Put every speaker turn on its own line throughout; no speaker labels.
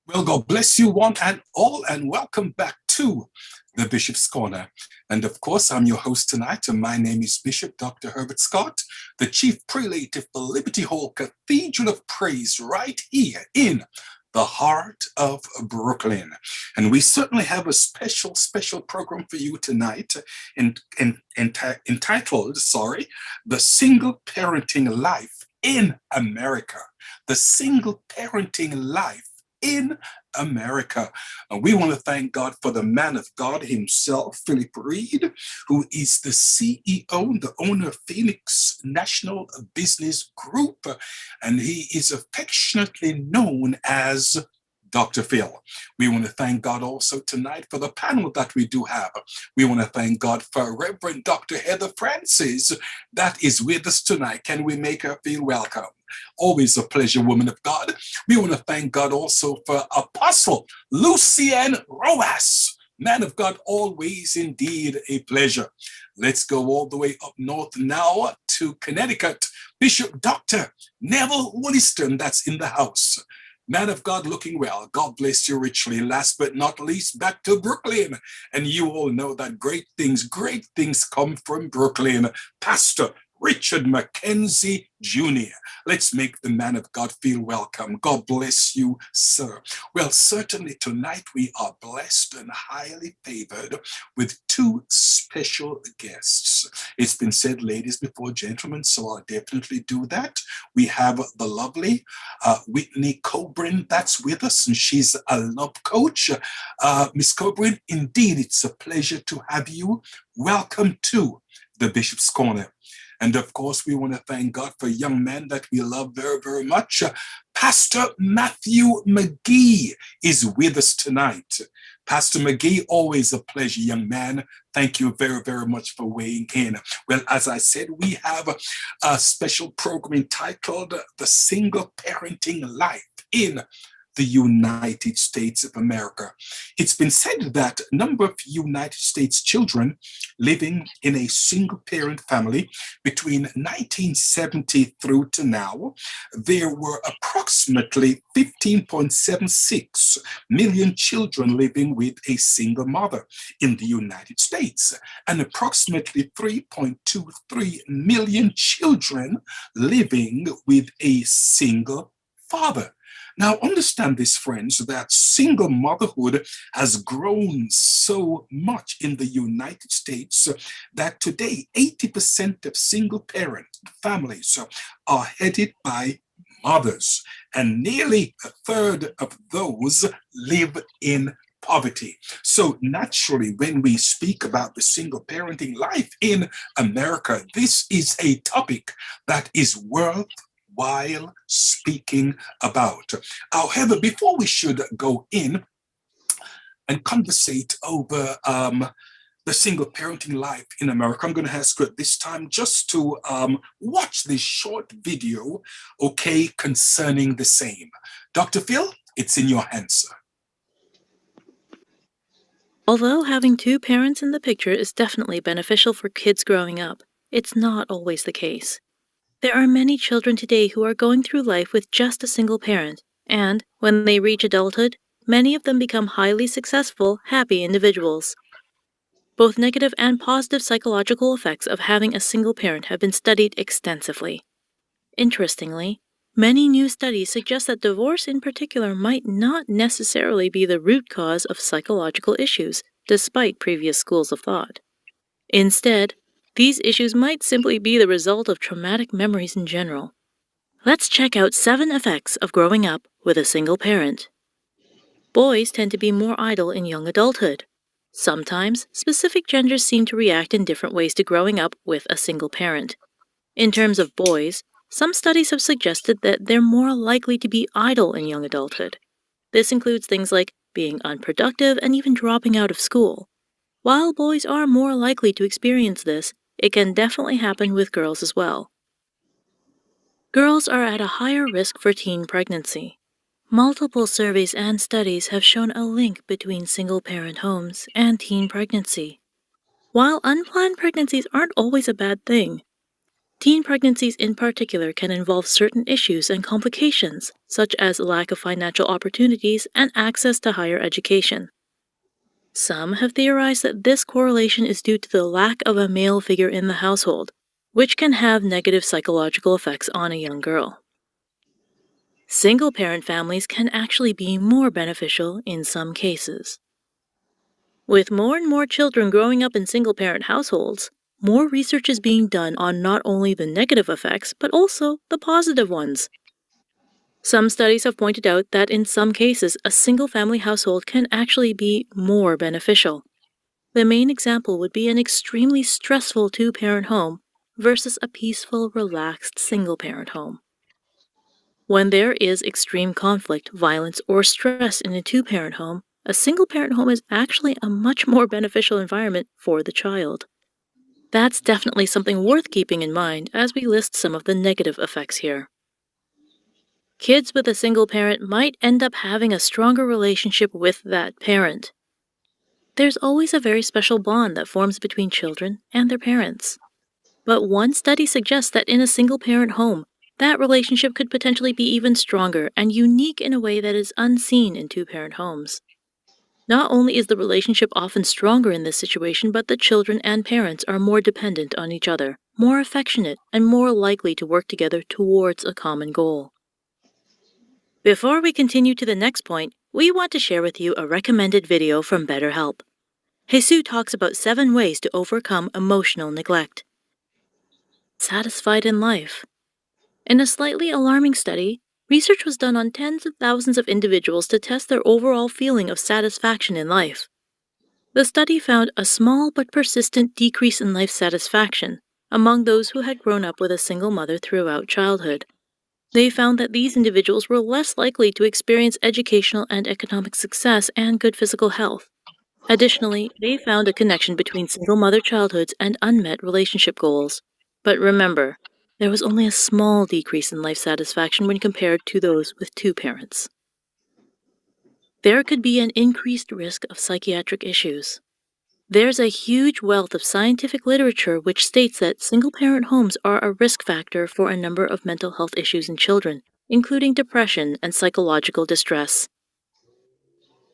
Well, God bless you one and all, and welcome back to the Bishop's Corner. And of course, I'm your host tonight, and my name is Bishop Dr. Herbert Scott, the Chief Prelate of the Liberty Hall Cathedral of Praise, right here in the heart of Brooklyn. And we certainly have a special program for you tonight entitled, The Single Parenting Life in America. The Single Parenting Life in America. And we want to thank God for the man of God himself, Philip Reed, who is the CEO, the owner of Phoenix National Business Group, and he is affectionately known as Dr. Phil. We want to thank God also tonight for the panel that we do have. We want to thank God for Reverend Dr. Heather Francis that is with us tonight. Can we make her feel welcome? Always a pleasure, woman of God. We want to thank God also for Apostle Lucien Roas. Man of God, always indeed a pleasure. Let's go all the way up north now to Connecticut. Bishop Dr. Neville Wollaston, that's in the house. Man of God looking well. God bless you richly. Last but not least, back to Brooklyn. And you all know that great things come from Brooklyn. Pastor Richard McKenzie Jr. Let's make the man of God feel welcome. God bless you, sir. Well, certainly tonight we are blessed and highly favored with two special guests. It's been said, ladies before gentlemen, so I'll definitely do that. We have the lovely Whitney Coburn that's with us, and she's a love coach. Miss Coburn, indeed, it's a pleasure to have you. Welcome to the Bishop's Corner. And of course, we want to thank God for a young man that we love very much. Pastor Matthew McGee is with us tonight. Pastor McGee, always a pleasure, young man. Thank you very much for weighing in. Well, as I said, we have a special program entitled The Single Parenting Life in the United States of America. It's been said that a number of United States children living in a single parent family between 1970 through to now, there were approximately 15.76 million children living with a single mother in the United States, and approximately 3.23 million children living with a single father. Now, understand this, friends, that single motherhood has grown so much in the United States that today 80% of single parent families are headed by mothers, and nearly a third of those live in poverty. So naturally, when we speak about the single parenting life in America, this is a topic that is worth while speaking about. However, before we should go in and conversate over the single parenting life in America, I'm going to ask you at this time just to watch this short video, okay, concerning the same. Dr. Phil, it's in your hands, sir.
Although having two parents in the picture is definitely beneficial for kids growing up, it's not always the case. There are many children today who are going through life with just a single parent, and, when they reach adulthood, many of them become highly successful, happy individuals. Both negative and positive psychological effects of having a single parent have been studied extensively. Interestingly, many new studies suggest that divorce in particular might not necessarily be the root cause of psychological issues, despite previous schools of thought. Instead, these issues might simply be the result of traumatic memories in general. Let's check out 7 effects of growing up with a single parent. Boys tend to be more idle in young adulthood. Sometimes, specific genders seem to react in different ways to growing up with a single parent. In terms of boys, some studies have suggested that they're more likely to be idle in young adulthood. This includes things like being unproductive and even dropping out of school. While boys are more likely to experience this, it can definitely happen with girls as well. Girls are at a higher risk for teen pregnancy. Multiple surveys and studies have shown a link between single-parent homes and teen pregnancy. While unplanned pregnancies aren't always a bad thing, Teen pregnancies in particular can involve certain issues and complications, such as lack of financial opportunities and access to higher education. Some have theorized that this correlation is due to the lack of a male figure in the household, which can have negative psychological effects on a young girl. Single-parent families can actually be more beneficial in some cases. With more and more children growing up in single-parent households, more research is being done on not only the negative effects, but also the positive ones. Some studies have pointed out that in some cases, a single-family household can actually be more beneficial. The main example would be an extremely stressful two-parent home versus a peaceful, relaxed single-parent home. When there is extreme conflict, violence, or stress in a two-parent home, a single-parent home is actually a much more beneficial environment for the child. That's definitely something worth keeping in mind as we list some of the negative effects here. Kids with a single parent might end up having a stronger relationship with that parent. There's always a very special bond that forms between children and their parents. But one study suggests that in a single-parent home, that relationship could potentially be even stronger and unique in a way that is unseen in two-parent homes. Not only is the relationship often stronger in this situation, but the children and parents are more dependent on each other, more affectionate, and more likely to work together towards a common goal. Before we continue to the next point, we want to share with you a recommended video from BetterHelp. Jesus talks about 7 ways to overcome emotional neglect. Satisfied in life. In a slightly alarming study, research was done on tens of thousands of individuals to test their overall feeling of satisfaction in life. The study found a small but persistent decrease in life satisfaction among those who had grown up with a single mother throughout childhood. They found that these individuals were less likely to experience educational and economic success and good physical health. Additionally, they found a connection between single mother childhoods and unmet relationship goals. But remember, there was only a small decrease in life satisfaction when compared to those with 2 parents. There could be an increased risk of psychiatric issues. There's a huge wealth of scientific literature which states that single-parent homes are a risk factor for a number of mental health issues in children, including depression and psychological distress.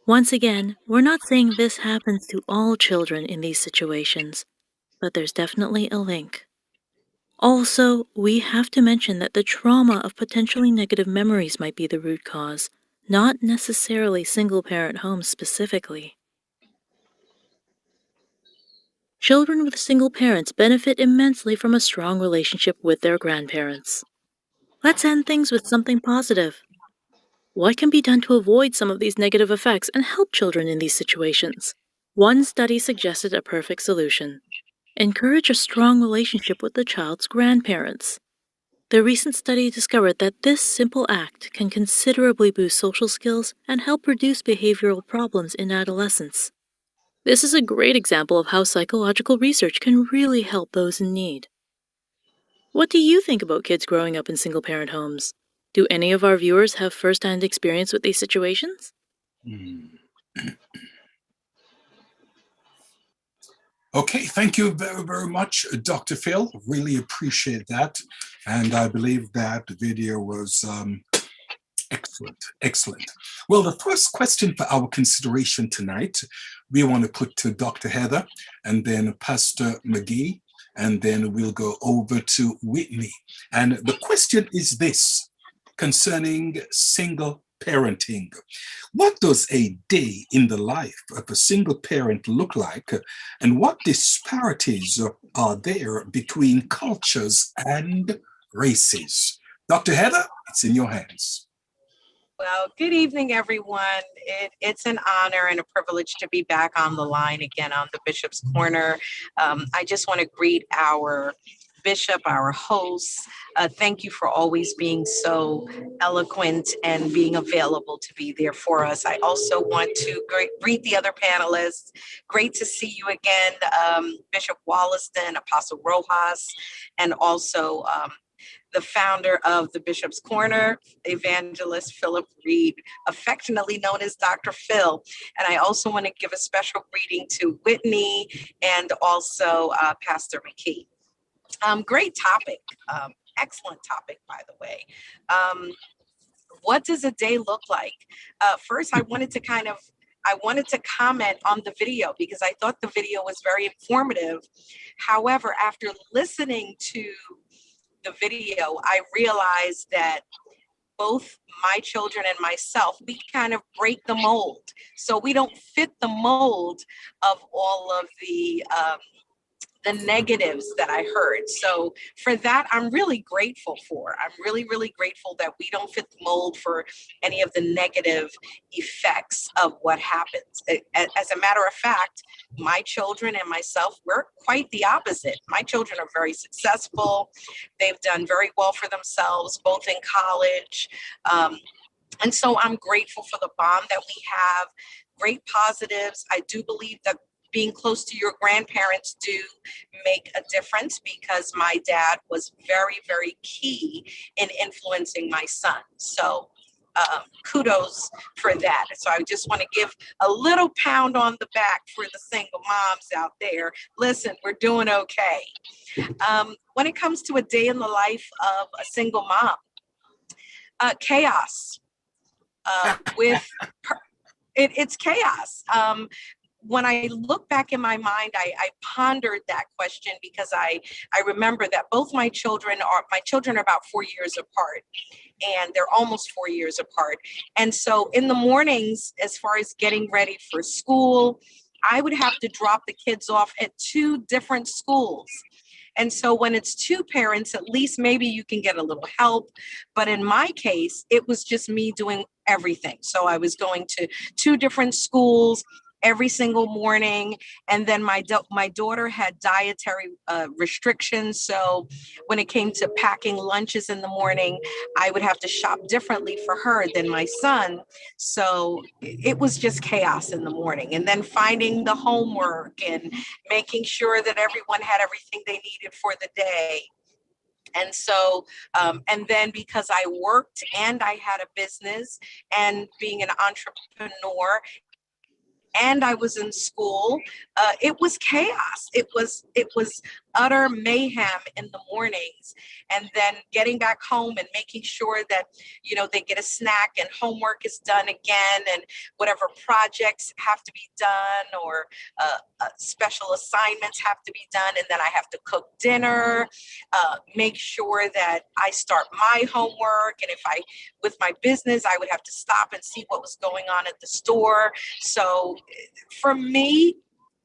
Once again, we're not saying this happens to all children in these situations, but there's definitely a link. Also, we have to mention that the trauma of potentially negative memories might be the root cause, not necessarily single-parent homes specifically. Children with single parents benefit immensely from a strong relationship with their grandparents. Let's end things with something positive. What can be done to avoid some of these negative effects and help children in these situations? One study suggested a perfect solution. Encourage a strong relationship with the child's grandparents. The recent study discovered that this simple act can considerably boost social skills and help reduce behavioral problems in adolescence. This is a great example of how psychological research can really help those in need. What do you think about kids growing up in single-parent homes? Do any of our viewers have first-hand experience with these situations?
Okay, thank you very, very much, Dr. Phil. Really appreciate that. And I believe that the video was excellent, excellent. Well, the first question for our consideration tonight, we want to put to Dr. Heather and then Pastor McGee, and then we'll go over to Whitney. And the question is this, concerning single parenting. What does a day in the life of a single parent look like, and what disparities are there between cultures and races? Dr. Heather, it's in your hands.
Well, good evening, everyone. It's an honor and a privilege to be back on the line again on the Bishop's Corner. I just want to greet our Bishop, our hosts. Thank you for always being so eloquent and being available to be there for us. I also want to greet the other panelists. Great to see you again, Bishop Wollaston, Apostle Rojas, and also the founder of the Bishop's Corner, Evangelist Philip Reed, affectionately known as Dr. Phil. And I also want to give a special greeting to Whitney and also Pastor McKee. Great topic. Excellent topic, by the way. What does a day look like? First, I wanted to comment on the video because I thought the video was very informative. However, after listening to the video, I realized that both my children and myself, we kind of break the mold. So we don't fit the mold of all of the negatives that I heard. So for that, I'm really grateful for. I'm really, really grateful that we don't fit the mold for any of the negative effects of what happens. As a matter of fact, my children and myself, we're quite the opposite. My children are very successful. They've done very well for themselves, both in college. And so I'm grateful for the bond that we have, great positives. I do believe that being close to your grandparents do make a difference because my dad was very, very key in influencing my son. So kudos for that. So I just want to give a little pound on the back for the single moms out there. Listen, we're doing okay. When it comes to a day in the life of a single mom, chaos. It's chaos. When I look back in my mind, I pondered that question because I remember that both my children are about 4 years apart, and they're almost 4 years apart. And so in the mornings, as far as getting ready for school, I would have to drop the kids off at 2 different schools. And so when it's 2 parents, at least maybe you can get a little help. But in my case, it was just me doing everything. So I was going to 2 different schools every single morning. And then my daughter had dietary restrictions. So when it came to packing lunches in the morning, I would have to shop differently for her than my son. So it was just chaos in the morning. And then finding the homework and making sure that everyone had everything they needed for the day. And so, and then because I worked and I had a business and being an entrepreneur, and I was in school, it was chaos. It was utter mayhem in the mornings, and then getting back home and making sure that, you know, they get a snack and homework is done again, and whatever projects have to be done or special assignments have to be done, and then I have to cook dinner, make sure that I start my homework, and if I, with my business, I would have to stop and see what was going on at the store. So for me,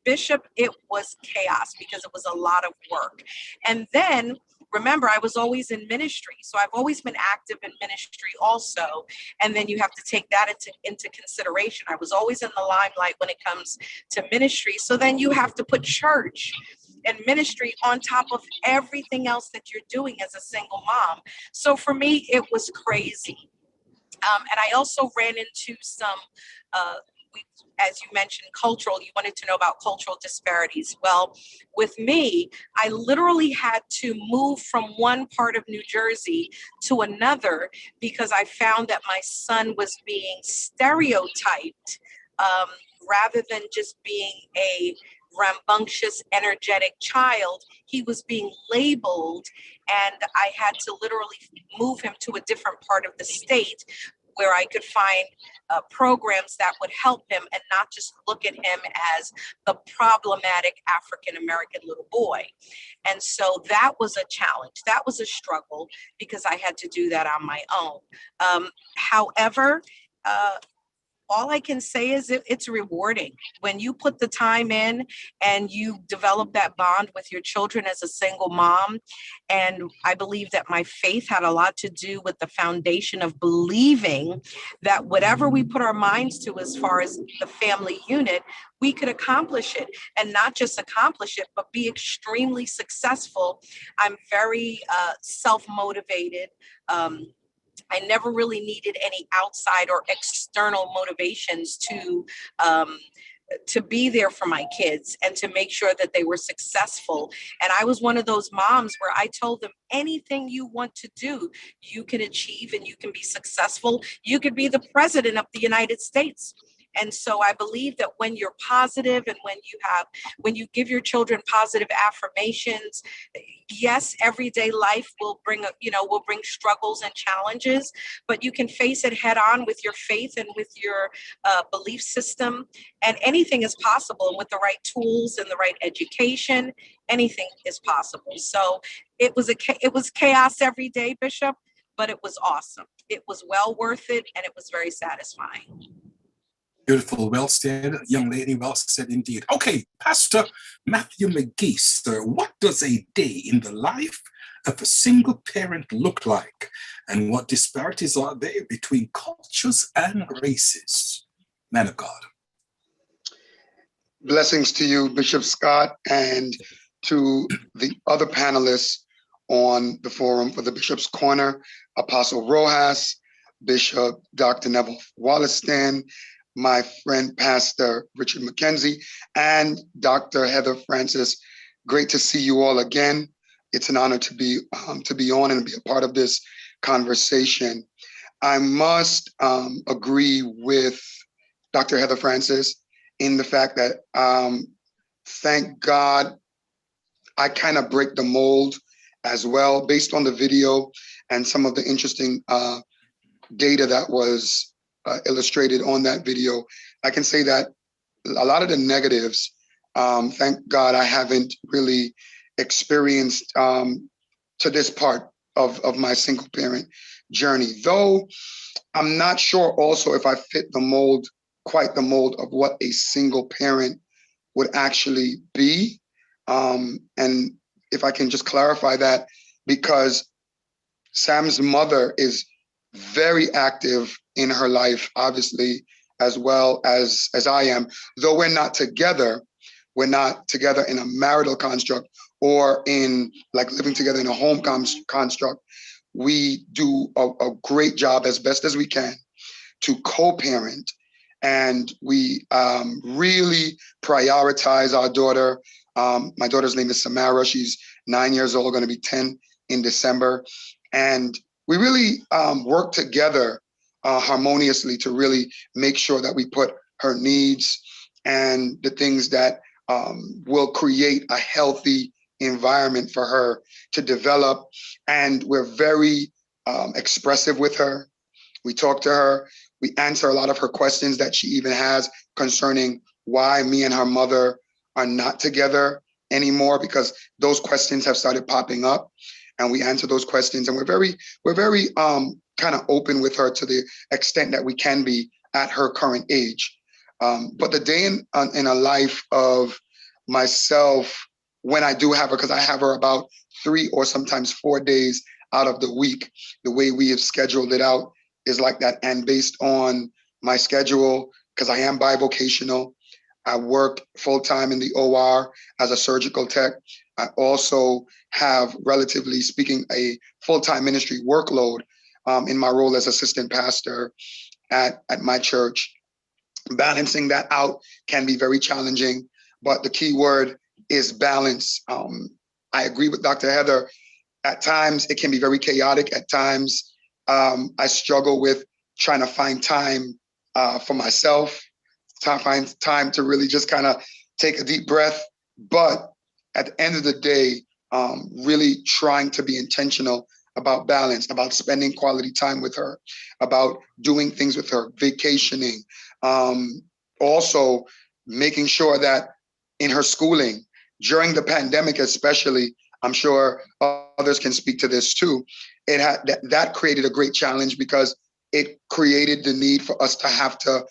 Bishop, it was chaos because it was a lot of work. And then remember, I was always in ministry. So I've always been active in ministry also. And then you have to take that into consideration. I was always in the limelight when it comes to ministry. So then you have to put church and ministry on top of everything else that you're doing as a single mom. So for me, it was crazy. And I also ran into some, as you mentioned, you wanted to know about cultural disparities. Well, with me, I literally had to move from one part of New Jersey to another because I found that my son was being stereotyped rather than just being a rambunctious, energetic child. He was being labeled, and I had to literally move him to a different part of the state where I could find programs that would help him and not just look at him as the problematic African-American little boy. And so that was a challenge. That was a struggle because I had to do that on my own. However, all I can say is it's rewarding when you put the time in and you develop that bond with your children as a single mom. And I believe that my faith had a lot to do with the foundation of believing that whatever we put our minds to as far as the family unit, we could accomplish it, and not just accomplish it, but be extremely successful. I'm very self-motivated. I never really needed any outside or external motivations to be there for my kids and to make sure that they were successful. And I was one of those moms where I told them, anything you want to do, you can achieve and you can be successful. You could be the president of the United States. And so I believe that when you're positive and when you give your children positive affirmations, yes, everyday life will bring struggles and challenges, but you can face it head on with your faith and with your belief system, and anything is possible. And with the right tools and the right education, anything is possible. So it was chaos every day, Bishop, but it was awesome. It was well worth it, and it was very satisfying.
Beautiful, well said, young lady, well said indeed. Okay, Pastor Matthew McGee, sir, what does a day in the life of a single parent look like? And what disparities are there between cultures and races? Man of God.
Blessings to you, Bishop Scott, and to the other panelists on the forum for the Bishop's Corner, Apostle Rojas, Bishop Dr. Neville Walliston, my friend, Pastor Richard McKenzie, and Dr. Heather Francis. Great to see you all again. It's an honor to be on and be a part of this conversation. I must agree with Dr. Heather Francis in the fact that, thank God, I kind of break the mold as well, based on the video and some of the interesting data that was illustrated on that video. I can say that a lot of the negatives, thank God I haven't really experienced to this part of my single parent journey. Though I'm not sure also if I fit the mold, quite the mold of what a single parent would actually be. And if I can just clarify that, because Sam's mother is very active in her life, obviously, as well as I am. Though we're not together in a marital construct or in like living together in a home construct. We do a great job as best as we can to co-parent, and we really prioritize our daughter. My daughter's name is Samara. She's 9 years old, going to be 10 in December. And we really work together harmoniously to really make sure that we put her needs and the things that will create a healthy environment for her to develop. And we're very expressive with her. We talk to her. We answer a lot of her questions that she even has concerning why me and her mother are not together anymore, because those questions have started popping up, and we answer those questions. And we're very kind of open with her to the extent that we can be at her current age. But the day in a life of myself, when I do have her, because I have her about 3 or sometimes 4 days out of the week, the way we have scheduled it out is like that. And based on my schedule, because I am bivocational, I work full-time in the OR as a surgical tech. I also have, relatively speaking, a full-time ministry workload in my role as assistant pastor at my church. Balancing that out can be very challenging, but the key word is balance. I agree with Dr. Heather. At times, it can be very chaotic. At times, I struggle with trying to find time for myself, to find time to really just kind of take a deep breath. But at the end of the day, really trying to be intentional about balance, about spending quality time with her, about doing things with her, vacationing, also making sure that in her schooling, during the pandemic especially, I'm sure others can speak to this too, that created a great challenge, because it created the need for us to have to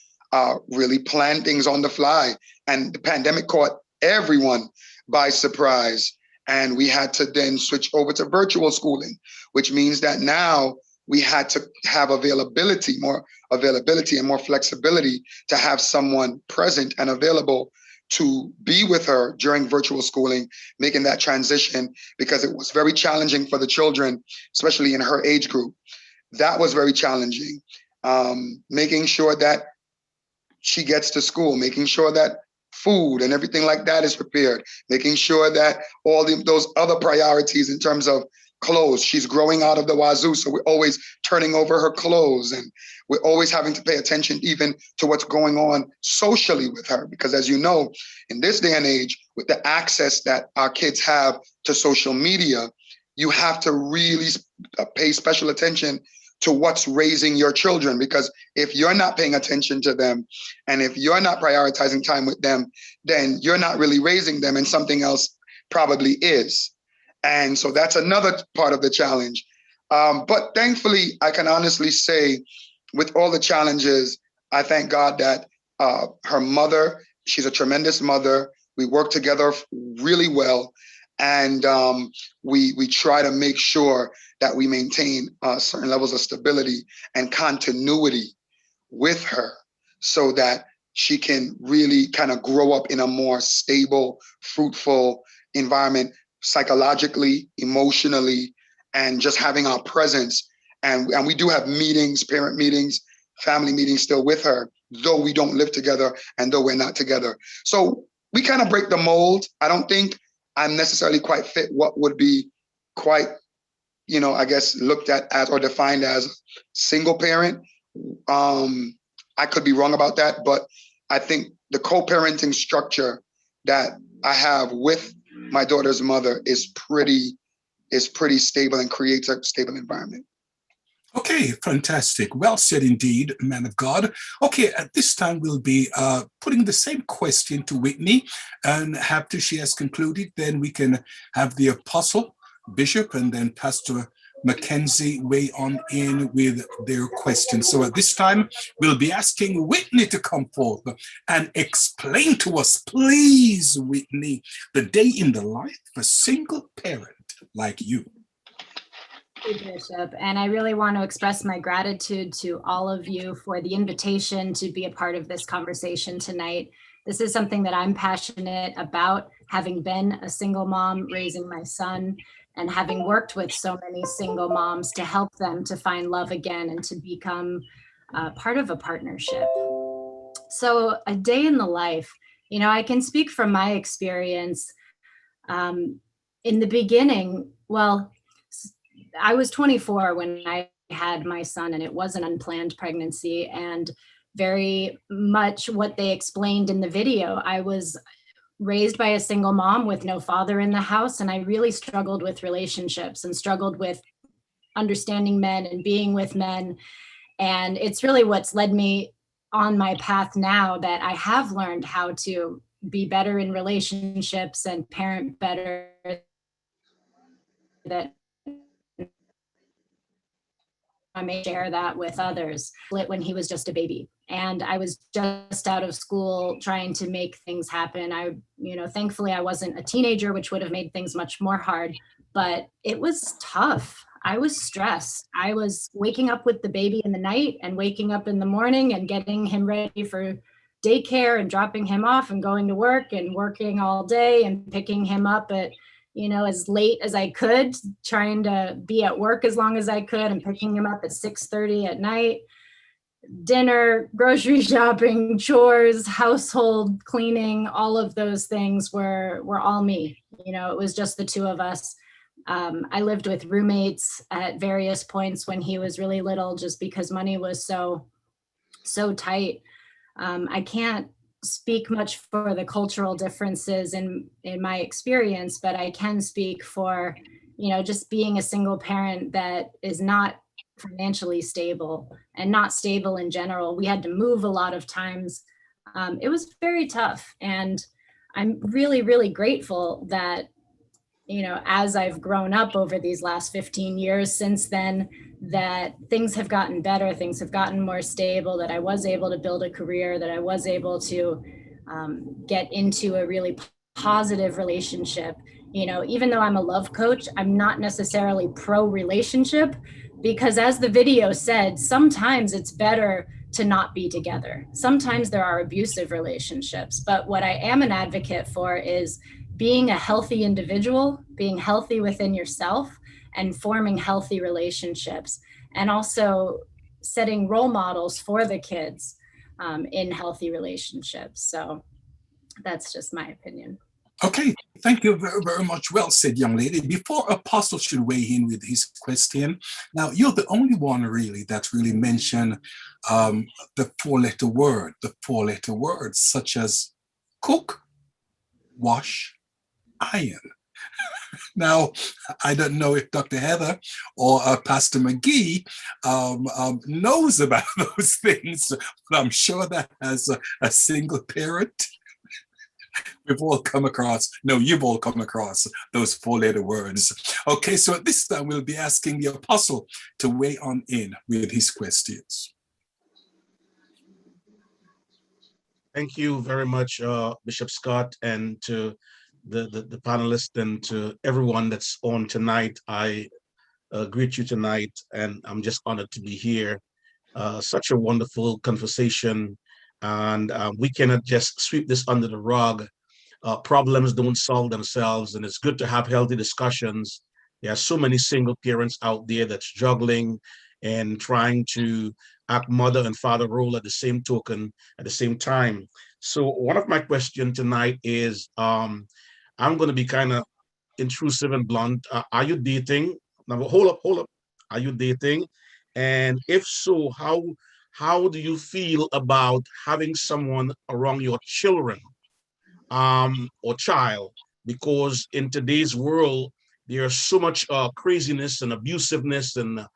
really plan things on the fly. And the pandemic caught everyone by surprise. And we had to then switch over to virtual schooling, which means that now we had to have more availability and more flexibility to have someone present and available to be with her during virtual schooling, making that transition, because it was very challenging for the children, especially in her age group. That was very challenging. Making sure that she gets to school, making sure that food and everything like that is prepared, making sure that all those other priorities in terms of clothes. She's growing out of the wazoo, so we're always turning over her clothes, and we're always having to pay attention even to what's going on socially with her. Because as you know, in this day and age, with the access that our kids have to social media, you have to really pay special attention to what's raising your children. Because if you're not paying attention to them, and if you're not prioritizing time with them, then you're not really raising them, and something else probably is. And so that's another part of the challenge. But thankfully, I can honestly say, with all the challenges, I thank God that her mother, she's a tremendous mother. We work together really well. And we try to make sure that we maintain certain levels of stability and continuity with her, so that she can really kind of grow up in a more stable, fruitful environment, psychologically, emotionally, and just having our presence. And we do have meetings, parent meetings, family meetings still with her, though we don't live together and though we're not together. So we kind of break the mold. I don't think I'm necessarily quite fit what would be quite, I guess, looked at as or defined as single parent. I could be wrong about that, but I think the co-parenting structure that I have with my daughter's mother is pretty stable and creates a stable environment.
Okay, fantastic. Well said indeed, man of God. Okay, at this time we'll be putting the same question to Whitney, and after she has concluded, then we can have the apostle, bishop, and then Pastor Mackenzie weigh on in with their questions. So at this time, we'll be asking Whitney to come forth and explain to us, please, Whitney, the day in the life of a single parent like you.
Thank you, Bishop. And I really want to express my gratitude to all of you for the invitation to be a part of this conversation tonight. This is something that I'm passionate about, having been a single mom raising my son, and having worked with so many single moms to help them to find love again and to become part of a partnership. So a day in the life, I can speak from my experience. In the beginning, well, I was 24 when I had my son, and it was an unplanned pregnancy, and very much what they explained in the video. I was raised by a single mom with no father in the house, and I really struggled with relationships and struggled with understanding men and being with men. And it's really what's led me on my path now, that I have learned how to be better in relationships and parent better, that I may share that with others. When he was just a baby, and I was just out of school trying to make things happen. Thankfully I wasn't a teenager, which would have made things much more hard, but it was tough. I was stressed. I was waking up with the baby in the night and waking up in the morning and getting him ready for daycare and dropping him off and going to work and working all day and picking him up at as late as I could, trying to be at work as long as I could, and picking him up at 6:30 at night. Dinner, grocery shopping, chores, household cleaning, all of those things were all me. It was just the two of us. I lived with roommates at various points when he was really little, just because money was so tight. I can't speak much for the cultural differences in my experience, but I can speak for, just being a single parent that is not financially stable and not stable in general. We had to move a lot of times. It was very tough. And I'm really, really grateful that, as I've grown up over these last 15 years since then, that things have gotten better, things have gotten more stable, that I was able to build a career, that I was able to get into a really positive relationship. Even though I'm a love coach, I'm not necessarily pro relationship, because as the video said, sometimes it's better to not be together. Sometimes there are abusive relationships, but what I am an advocate for is being a healthy individual, being healthy within yourself, and forming healthy relationships, and also setting role models for the kids in healthy relationships. So that's just my opinion.
Okay, thank you very, very much. Well said, young lady. Before Apostle should weigh in with his question, now you're the only one really that really mentioned the four-letter words such as cook, wash, iron. Now, I don't know if Dr. Heather or Pastor McGee knows about those things, but I'm sure that as a single parent, we've all come across, no, you've all come across those four-letter words. Okay, so at this time, we'll be asking the apostle to weigh on in with his questions.
Thank you very much, Bishop Scott, and to the panelists and to everyone that's on tonight. I greet you tonight, and I'm just honored to be here. Such a wonderful conversation, and we cannot just sweep this under the rug. Problems don't solve themselves, and it's good to have healthy discussions. There are so many single parents out there that's juggling and trying to act mother and father role at the same token, at the same time. So one of my questions tonight is, I'm going to be kind of intrusive and blunt. Are you dating? Now, hold up. Are you dating? And if so, how do you feel about having someone around your children or child? Because in today's world, there's so much craziness and abusiveness and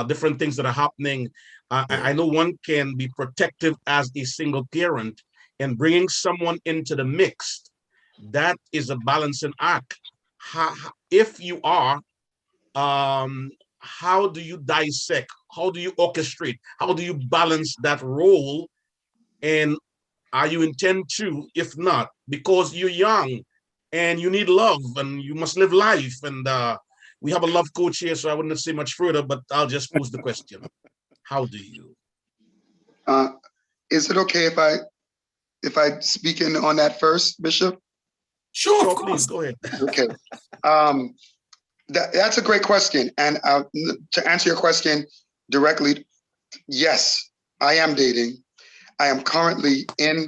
different things that are happening. I know one can be protective as a single parent, and bringing someone into the mix, that is a balancing act. If you are, how do you dissect? How do you orchestrate? How do you balance that role? And are you intend to? If not, because you're young and you need love and you must live life. And we have a love coach here, so I wouldn't say much further, but I'll just pose the question. How do you?
Is it okay if I speak in on that first, Bishop?
Sure,
please go ahead.
Okay. That's a great question. And to answer your question directly, yes, I am dating. I am currently in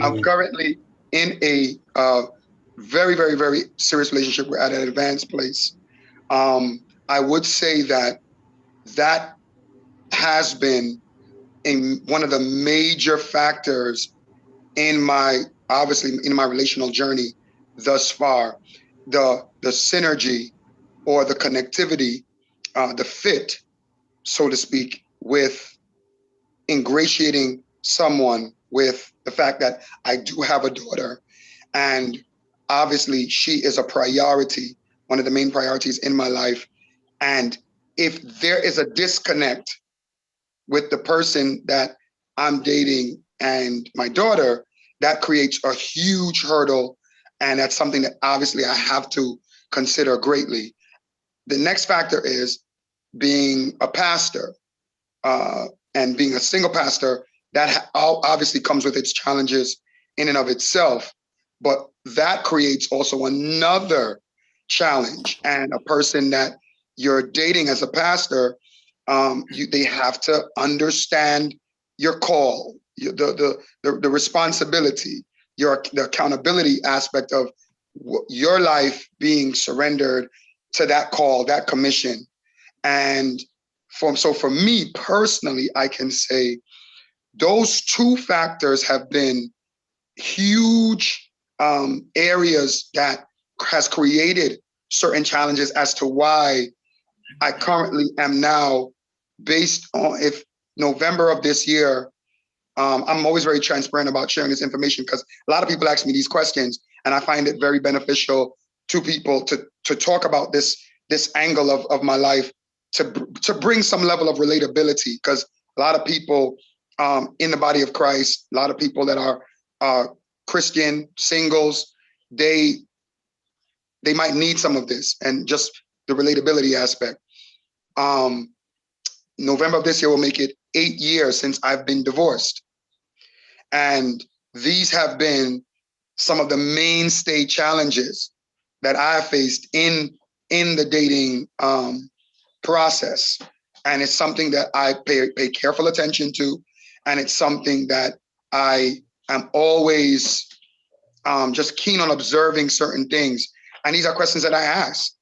I'm currently in a very, very, very serious relationship. We're at an advanced place. I would say that has been one of the major factors in my relational journey thus far. The synergy or the connectivity, the fit, so to speak, with ingratiating someone with the fact that I do have a daughter, and obviously she is a priority, one of the main priorities in my life. And if there is a disconnect with the person that I'm dating and my daughter, that creates a huge hurdle. And that's something that obviously I have to consider greatly. The next factor is being a pastor and being a single pastor. That obviously comes with its challenges in and of itself, but that creates also another challenge. And a person that you're dating as a pastor, they have to understand your call, the responsibility, the accountability aspect of your life being surrendered to that call, that commission. And so for me personally, I can say those two factors have been huge areas that has created certain challenges as to why I currently am now, based on if November of this year, I'm always very transparent about sharing this information because a lot of people ask me these questions, and I find it very beneficial to people to talk about this angle of my life, to bring some level of relatability, because a lot of people in the body of Christ, a lot of people that are Christian singles, they might need some of this and just the relatability aspect. November of this year will make it 8 years since I've been divorced. And these have been some of the mainstay challenges that I faced in the dating process. And it's something that I pay careful attention to. And it's something that I am always just keen on observing certain things. And these are questions that I ask,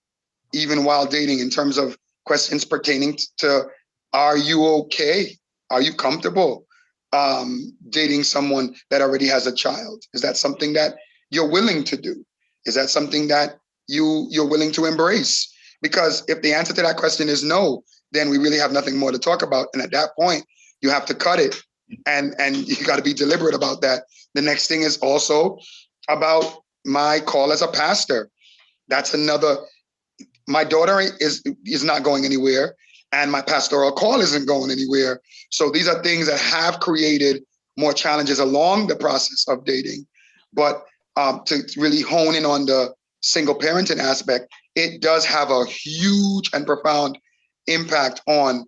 even while dating, in terms of questions pertaining to, are you okay? Are you comfortable dating someone that already has a child? Is that something that you're willing to do? Is that something that you're willing to embrace? Because if the answer to that question is no, then we really have nothing more to talk about. And at that point, you have to cut it, and you got to be deliberate about that. The next thing is also about my call as a pastor. That's another. My daughter is not going anywhere, and my pastoral call isn't going anywhere. So these are things that have created more challenges along the process of dating. But to really hone in on the single parenting aspect, it does have a huge and profound impact on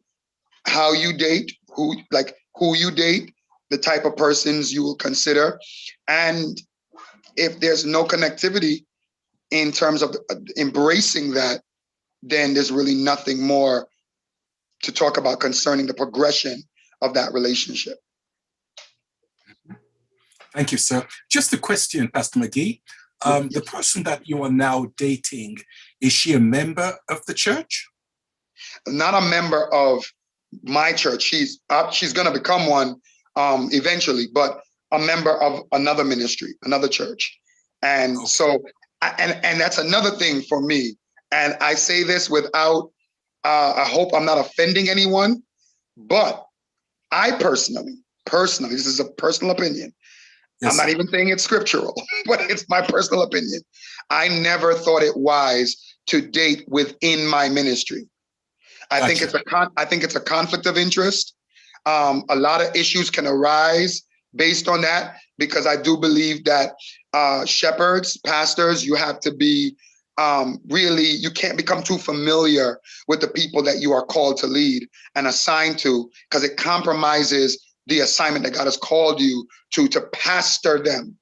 how you date, who you date, the type of persons you will consider. And if there's no connectivity in terms of embracing that, then there's really nothing more to talk about concerning the progression of that relationship.
Thank you, sir. Just a question, Pastor McGee. The person that you are now dating, is she a member of the church?
Not a member of my church. She's going to become one eventually, but a member of another ministry, another church. And okay. So, and that's another thing for me. And I say this without, I hope I'm not offending anyone, but I personally, this is a personal opinion. Yes, I'm not even saying it's scriptural, but it's my personal opinion. I never thought it wise to date within my ministry. I think it's a conflict of interest. A lot of issues can arise based on that, because I do believe that shepherds, pastors, you have to be you can't become too familiar with the people that you are called to lead and assigned to, because it compromises the assignment that God has called you to pastor them.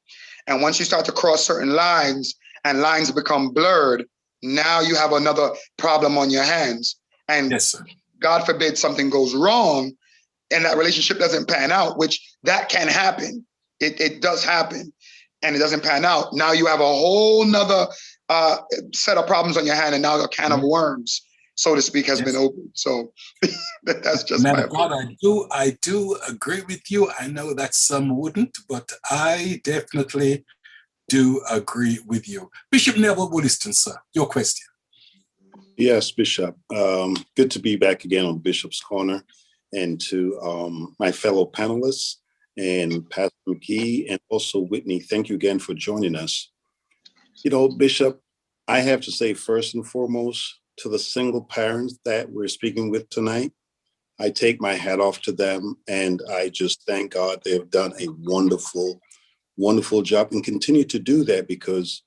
And once you start to cross certain lines and lines become blurred, now you have another problem on your hands. And yes, sir. God forbid something goes wrong and that relationship doesn't pan out, which that can happen. It does happen, and it doesn't pan out. Now you have a whole nother set of problems on your hand, and now a can of worms, so to speak, has been opened. So that's just
Man
my
of God, I do agree with you. I know that some wouldn't, but I definitely do agree with you. Bishop Neville Williston, sir, your question.
Yes, Bishop. Good to be back again on Bishop's Corner, and to my fellow panelists and Pastor McGee and also Whitney. Thank you again for joining us. You know, Bishop, I have to say first and foremost to the single parents that we're speaking with tonight, I take my hat off to them, and I just thank God they have done a wonderful, wonderful job and continue to do that, because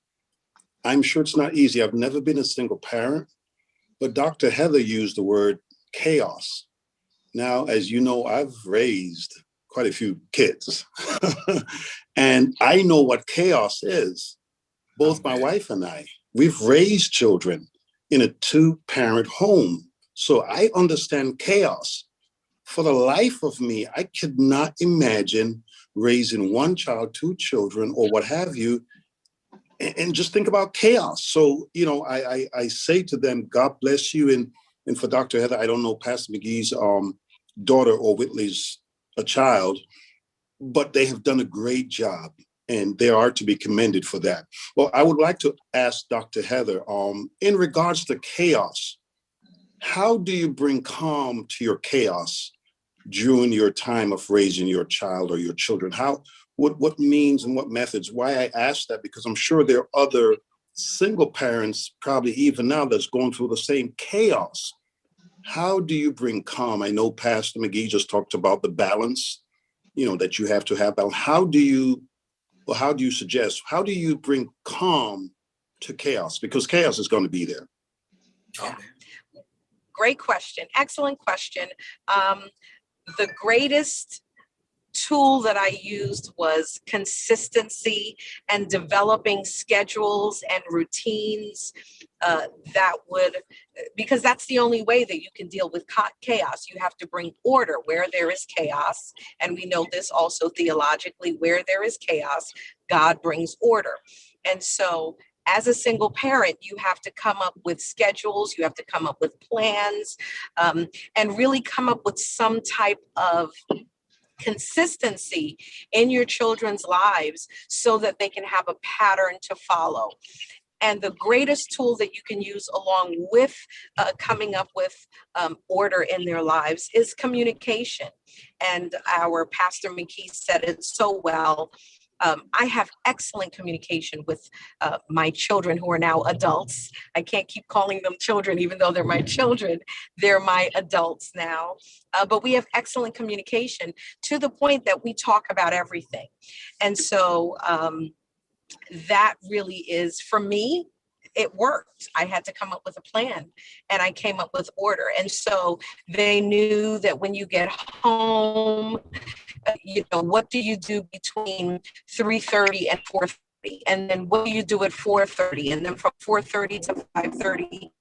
I'm sure it's not easy. I've never been a single parent, but Dr. Heather used the word chaos. Now, as you know, I've raised quite a few kids, and I know what chaos is. Both my wife and I, we've raised children in a 2-parent home. So I understand chaos. For the life of me, I could not imagine raising 1 child, 2 children, or what have you, and just think about chaos. So, you know, I say to them, God bless you. And for Dr. Heather, I don't know Pastor McGee's daughter or Whitley's a child, but they have done a great job, and they are to be commended for that. Well, I would like to ask Dr. Heather, in regards to chaos, how do you bring calm to your chaos during your time of raising your child or your children? What means and what methods? Why I ask that, because I'm sure there are other single parents, probably even now, that's going through the same chaos. How do you bring calm? I know Pastor McGee just talked about the balance, you know, that you have to have balance. How do you bring calm to chaos? Because chaos is going to be there.
Yeah. Great question. Excellent question. The greatest tool that I used was consistency and developing schedules and routines that would, because that's the only way that you can deal with chaos. You have to bring order where there is chaos. And we know this also theologically, where there is chaos, God brings order. And so as a single parent, you have to come up with schedules, you have to come up with plans, and really come up with some type of consistency in your children's lives so that they can have a pattern to follow. And the greatest tool that you can use along with coming up with order in their lives is communication. And our Pastor McKee said it so well. I have excellent communication with my children who are now adults. I can't keep calling them children, even though they're my children. They're my adults now. But we have excellent communication to the point that we talk about everything. And so that really is, for me, it worked. I had to come up with a plan and I came up with order. And so they knew that when you get home, what do you do between 3:30 and 4:30? And then what do you do at 4:30? And then from 4:30 to 5:30,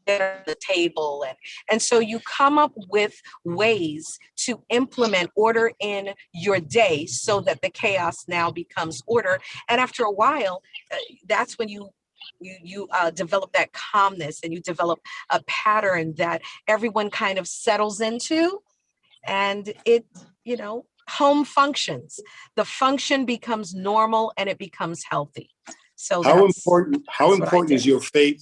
at the table. And so you come up with ways to implement order in your day so that the chaos now becomes order. And after a while, that's when you develop that calmness and you develop a pattern that everyone kind of settles into. And it, home functions. The function becomes normal and it becomes healthy. So
how important is your faith?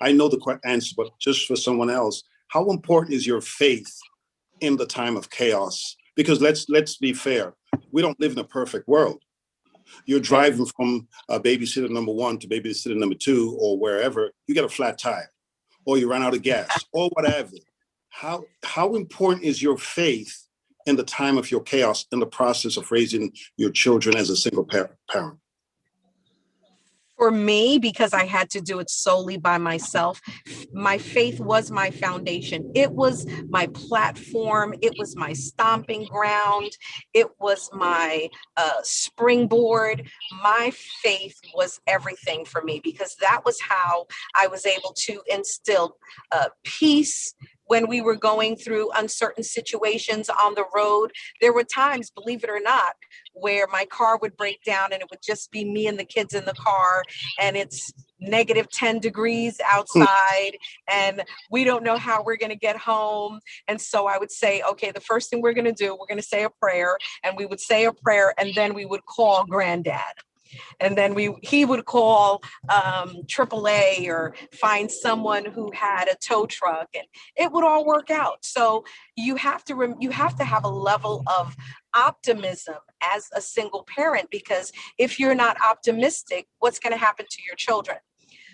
I know the answer, but just for someone else, how important is your faith in the time of chaos? Because let's be fair. We don't live in a perfect world. You're driving from babysitter number 1 to babysitter number 2 or wherever, you get a flat tire or you run out of gas or whatever. How important is your faith in the time of your chaos in the process of raising your children as a single parent?
For me, because I had to do it solely by myself, my faith was my foundation. It was my platform. It was my stomping ground. It was my springboard. My faith was everything for me because that was how I was able to instill peace. When we were going through uncertain situations on the road, there were times, believe it or not, where my car would break down and it would just be me and the kids in the car and it's negative 10 degrees outside and we don't know how we're going to get home. And so I would say, okay, the first thing we're going to do, we're going to say a prayer, and we would say a prayer and then we would call Granddad. And then he would call AAA or find someone who had a tow truck, and it would all work out. So you have to have a level of optimism as a single parent, because if you're not optimistic, what's going to happen to your children?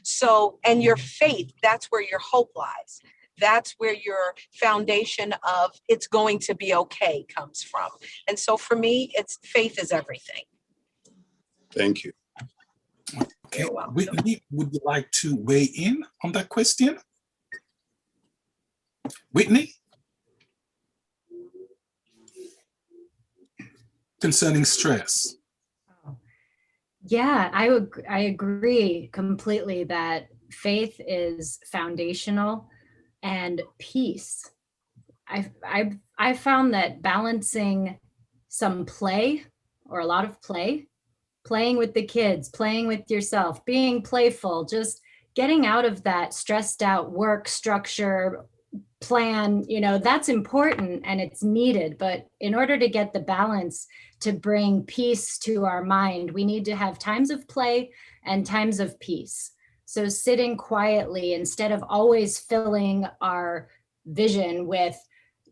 So, and your faith, that's where your hope lies. That's where your foundation of it's going to be okay comes from. And so for me, faith is everything.
Thank you.
Okay, Whitney, would you like to weigh in on that question? Whitney? Concerning stress.
Yeah, I agree completely that faith is foundational, and peace. I found that balancing some play, or a lot of playing with the kids, playing with yourself, being playful, just getting out of that stressed out work structure plan, that's important and it's needed. But in order to get the balance to bring peace to our mind, we need to have times of play and times of peace. So sitting quietly instead of always filling our vision with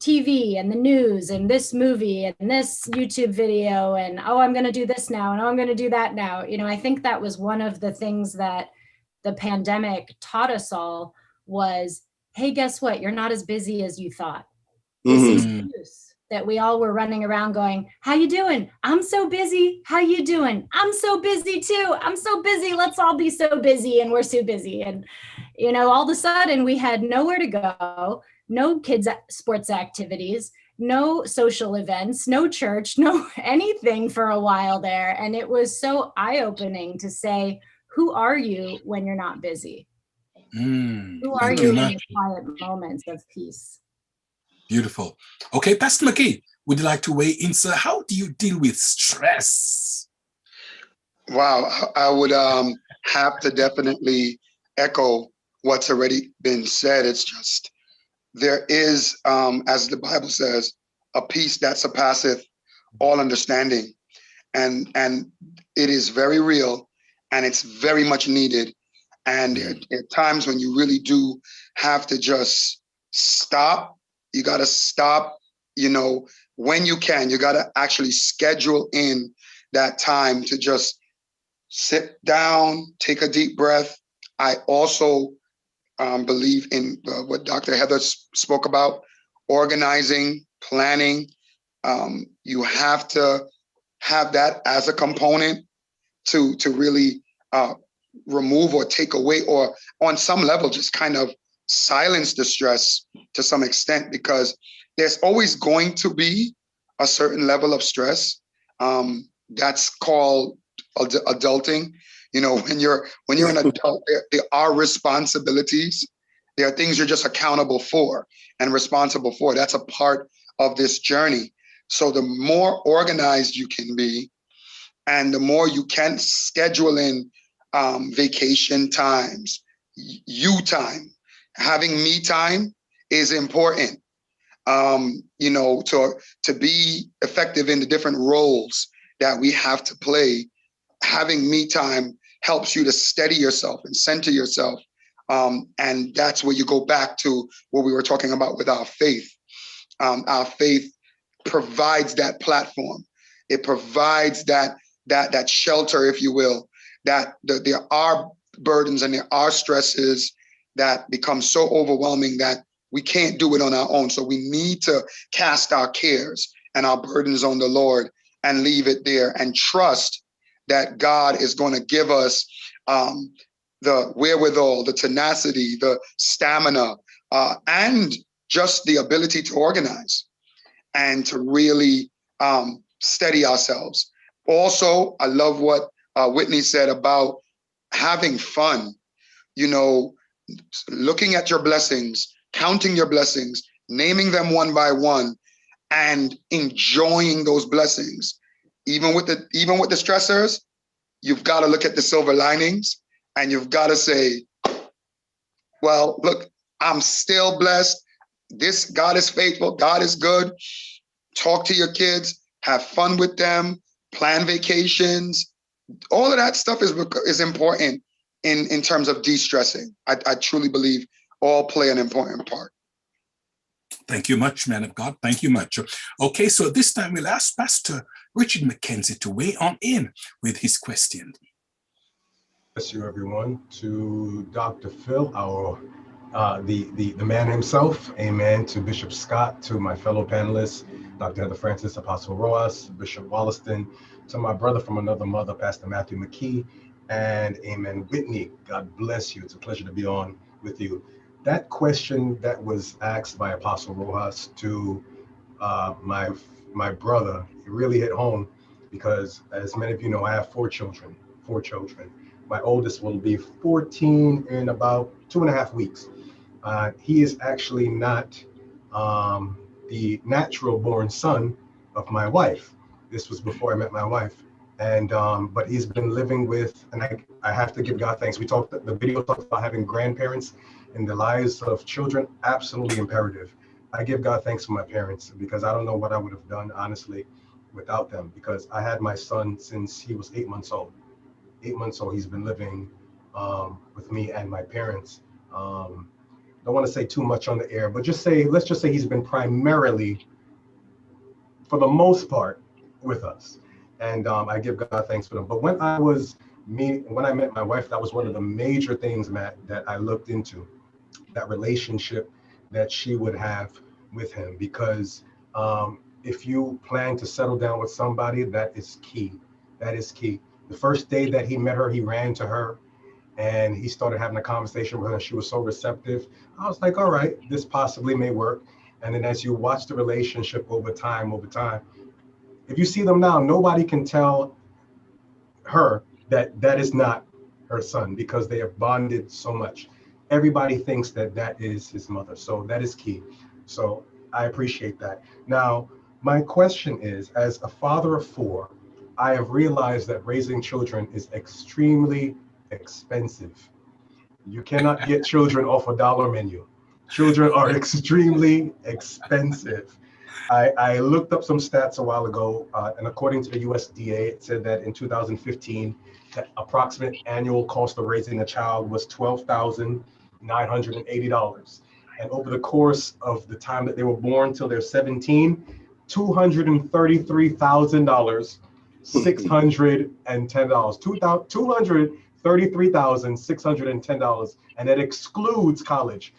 TV and the news and this movie and this YouTube video and, oh, I'm going to do this now and oh, I'm going to do that now. I think that was one of the things that the pandemic taught us all was, hey, guess what? You're not as busy as you thought. This excuse that we all were running around going, how you doing? I'm so busy. How you doing? I'm so busy too. I'm so busy. Let's all be so busy. And we're so busy. And, all of a sudden we had nowhere to go, no kids' sports activities, no social events, no church, no anything for a while there. And it was so eye-opening to say, who are you when you're not busy? Who are
Thank
you
you
in
much.
your quiet moments of peace?
Beautiful. Okay, Pastor McKee, would you like to weigh in, sir? How do you deal with stress?
Wow, I would have to definitely echo what's already been said. It's just there is, as the Bible says, a peace that surpasseth all understanding, and it is very real, and it's very much needed. And at times when you really do have to just stop, you got to stop. You know, when you can, you got to actually schedule in that time to just sit down, take a deep breath. I also believe in what Dr. Heather spoke about, organizing, planning. You have to have that as a component to really remove or take away, or on some level, just kind of silence the stress to some extent, because there's always going to be a certain level of stress. That's called adulting. You know, when you're an adult, there are responsibilities. There are things you're just accountable for and responsible for. That's a part of this journey. So the more organized you can be, and the more you can schedule in vacation times, you time, having me time is important. You know, to be effective in the different roles that we have to play, having me time helps you to steady yourself and center yourself. And that's where you go back to what we were talking about with our faith. Our faith provides that platform. It provides that shelter, if you will, that there are burdens and there are stresses that become so overwhelming that we can't do it on our own. So we need to cast our cares and our burdens on the Lord and leave it there and trust that God is going to give us the wherewithal, the tenacity, the stamina, and just the ability to organize and to really steady ourselves. Also, I love what Whitney said about having fun, you know, looking at your blessings, counting your blessings, naming them one by one, and enjoying those blessings. Even with the stressors, you've got to look at the silver linings, and you've got to say, well, look, I'm still blessed. This God is faithful. God is good. Talk to your kids, have fun with them, plan vacations. All of that stuff is important in terms of de-stressing. I truly believe all play an important part.
Thank you much, man of God. Thank you much. Okay, so this time we'll ask Pastor Richard McKenzie to weigh on in with his question.
Bless you, everyone. To Dr. Phil, our the man himself, amen. To Bishop Scott, to my fellow panelists, Dr. Heather Francis, Apostle Roas, Bishop Wollaston, to my brother from another mother, Pastor Matthew McKee, and amen, Whitney. God bless you. It's a pleasure to be on with you. That question that was asked by Apostle Rojas to my brother, it really hit home, because as many of you know, I have four children. My oldest will be 14 in about 2.5 weeks. He is actually not the natural born son of my wife. This was before I met my wife. And but he's been living with, and I have to give God thanks. The video talked about having grandparents in the lives of children, absolutely imperative. I give God thanks for my parents, because I don't know what I would have done, honestly, without them, because I had my son since he was 8 months old. 8 months old, he's been living with me and my parents. Don't want to say too much on the air, but let's just say he's been primarily, for the most part, with us. And I give God thanks for them. But when I met my wife, that was one of the major things, Matt, that I looked into, that relationship that she would have with him. Because if you plan to settle down with somebody, that is key. That is key. The first day that he met her, he ran to her and he started having a conversation with her. She was so receptive. I was like, all right, this possibly may work. And then as you watch the relationship over time, if you see them now, nobody can tell her that is not her son, because they have bonded so much. everybody thinks that that is his mother. So that is key. So I appreciate that. Now, my question is, as a father of four, I have realized that raising children is extremely expensive. You cannot get children off a dollar menu. Children are extremely expensive. I looked up some stats a while ago, and according to the USDA, it said that in 2015, the approximate annual cost of raising a child was $12,980. And over the course of the time that they were born till they're 17, $233,610. $233,610, and it excludes college.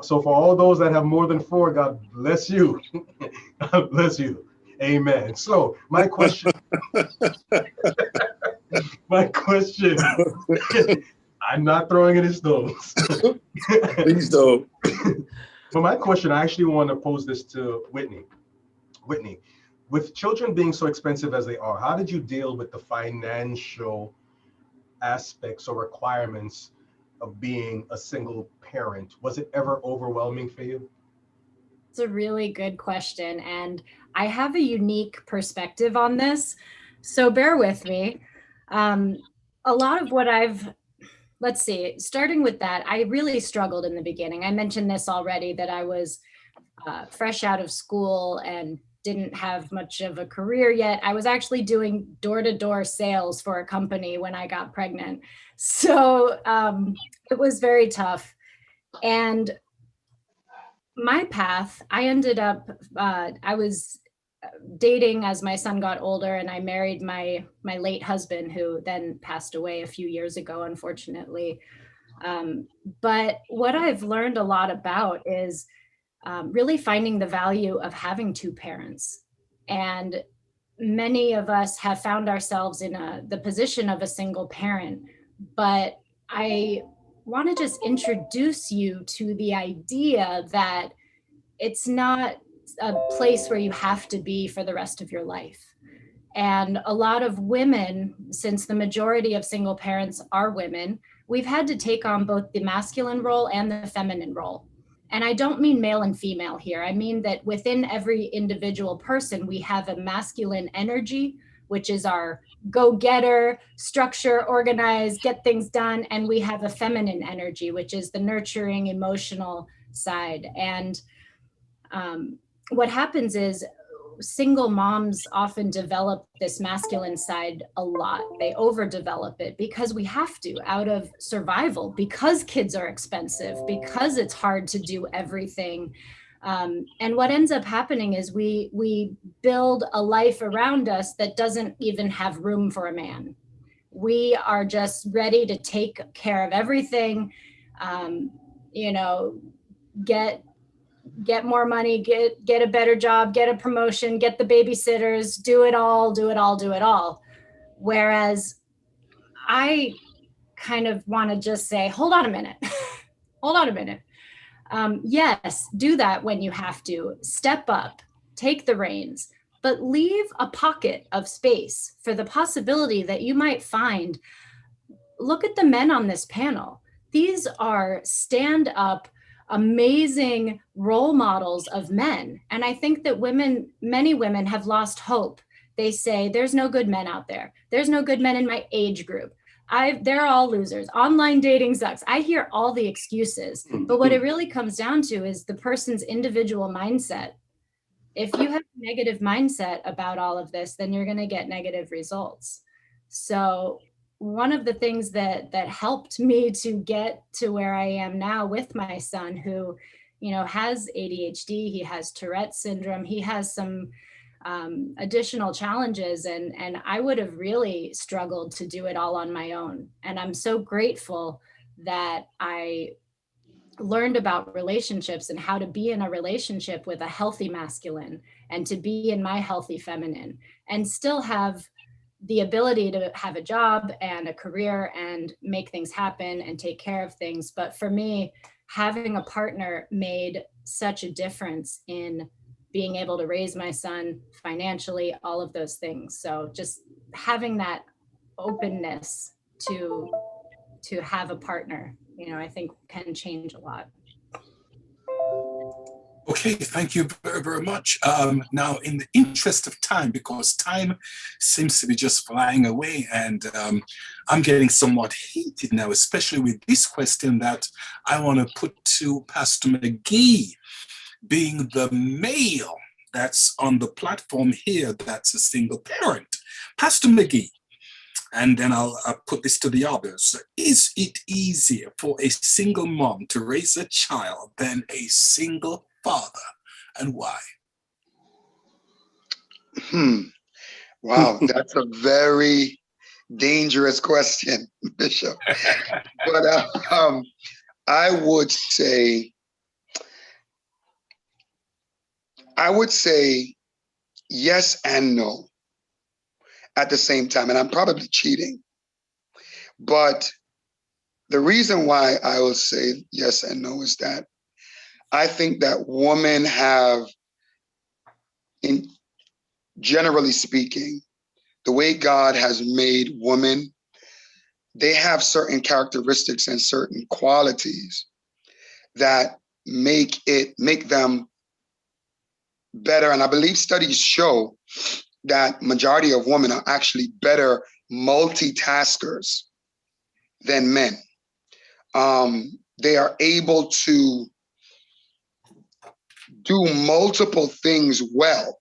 So for all those that have more than four, God bless you. God bless you. Amen. So my question, I'm not throwing any stones.
Please don't.
But my question, I actually want to pose this to Whitney. Whitney, with children being so expensive as they are, how did you deal with the financial aspects or requirements of being a single parent? Was it ever overwhelming for you?
It's a really good question. And I have a unique perspective on this. So bear with me. A lot of what let's see, starting with that, I really struggled in the beginning. I mentioned this already, that I was fresh out of school and didn't have much of a career yet. I was actually doing door-to-door sales for a company when I got pregnant. So it was very tough. And my path, I ended up, I was dating as my son got older, and I married my late husband, who then passed away a few years ago, unfortunately. But what I've learned a lot about is really finding the value of having two parents. And many of us have found ourselves in the position of a single parent, but I want to just introduce you to the idea that it's not a place where you have to be for the rest of your life. And a lot of women, since the majority of single parents are women, we've had to take on both the masculine role and the feminine role. And I don't mean male and female here. I mean that within every individual person, we have a masculine energy, which is our go-getter, structure, organize, get things done. And we have a feminine energy, which is the nurturing, emotional side. And what happens is single moms often develop this masculine side a lot. They overdevelop it because we have to, out of survival, because kids are expensive, because it's hard to do everything. And what ends up happening is we build a life around us that doesn't even have room for a man. We are just ready to take care of everything, get more money, get a better job, get a promotion, get the babysitters, do it all. Whereas I kind of want to just say, hold on a minute. Yes, do that when you have to. Step up, take the reins, but leave a pocket of space for the possibility that you might find. Look at the men on this panel. These are stand-up, amazing role models of men. And I think that many women have lost hope. They say, there's no good men out there. There's no good men in my age group. They're all losers. Online dating sucks. I hear all the excuses, but what it really comes down to is the person's individual mindset. If you have a negative mindset about all of this, then you're going to get negative results. So one of the things that helped me to get to where I am now with my son, who, has ADHD, he has Tourette's syndrome, he has some additional challenges, and I would have really struggled to do it all on my own. And I'm so grateful that I learned about relationships and how to be in a relationship with a healthy masculine and to be in my healthy feminine and still have the ability to have a job and a career and make things happen and take care of things. But for me, having a partner made such a difference in being able to raise my son financially, all of those things. So just having that openness to have a partner, I think can change a lot.
Okay, thank you very, very much. Now, in the interest of time, because time seems to be just flying away, and I'm getting somewhat heated now, especially with this question that I want to put to Pastor McGee, being the male that's on the platform here that's a single parent. Pastor McGee, and then I'll put this to the others. Is it easier for a single mom to raise a child than a single father, and why?
Wow, that's a very dangerous question, Bishop. But I would say yes and no at the same time, and I'm probably cheating. But the reason why I will say yes and no is that I think that women have, generally speaking, the way God has made women, they have certain characteristics and certain qualities that make them better. And I believe studies show that majority of women are actually better multitaskers than men. They are able to do multiple things well,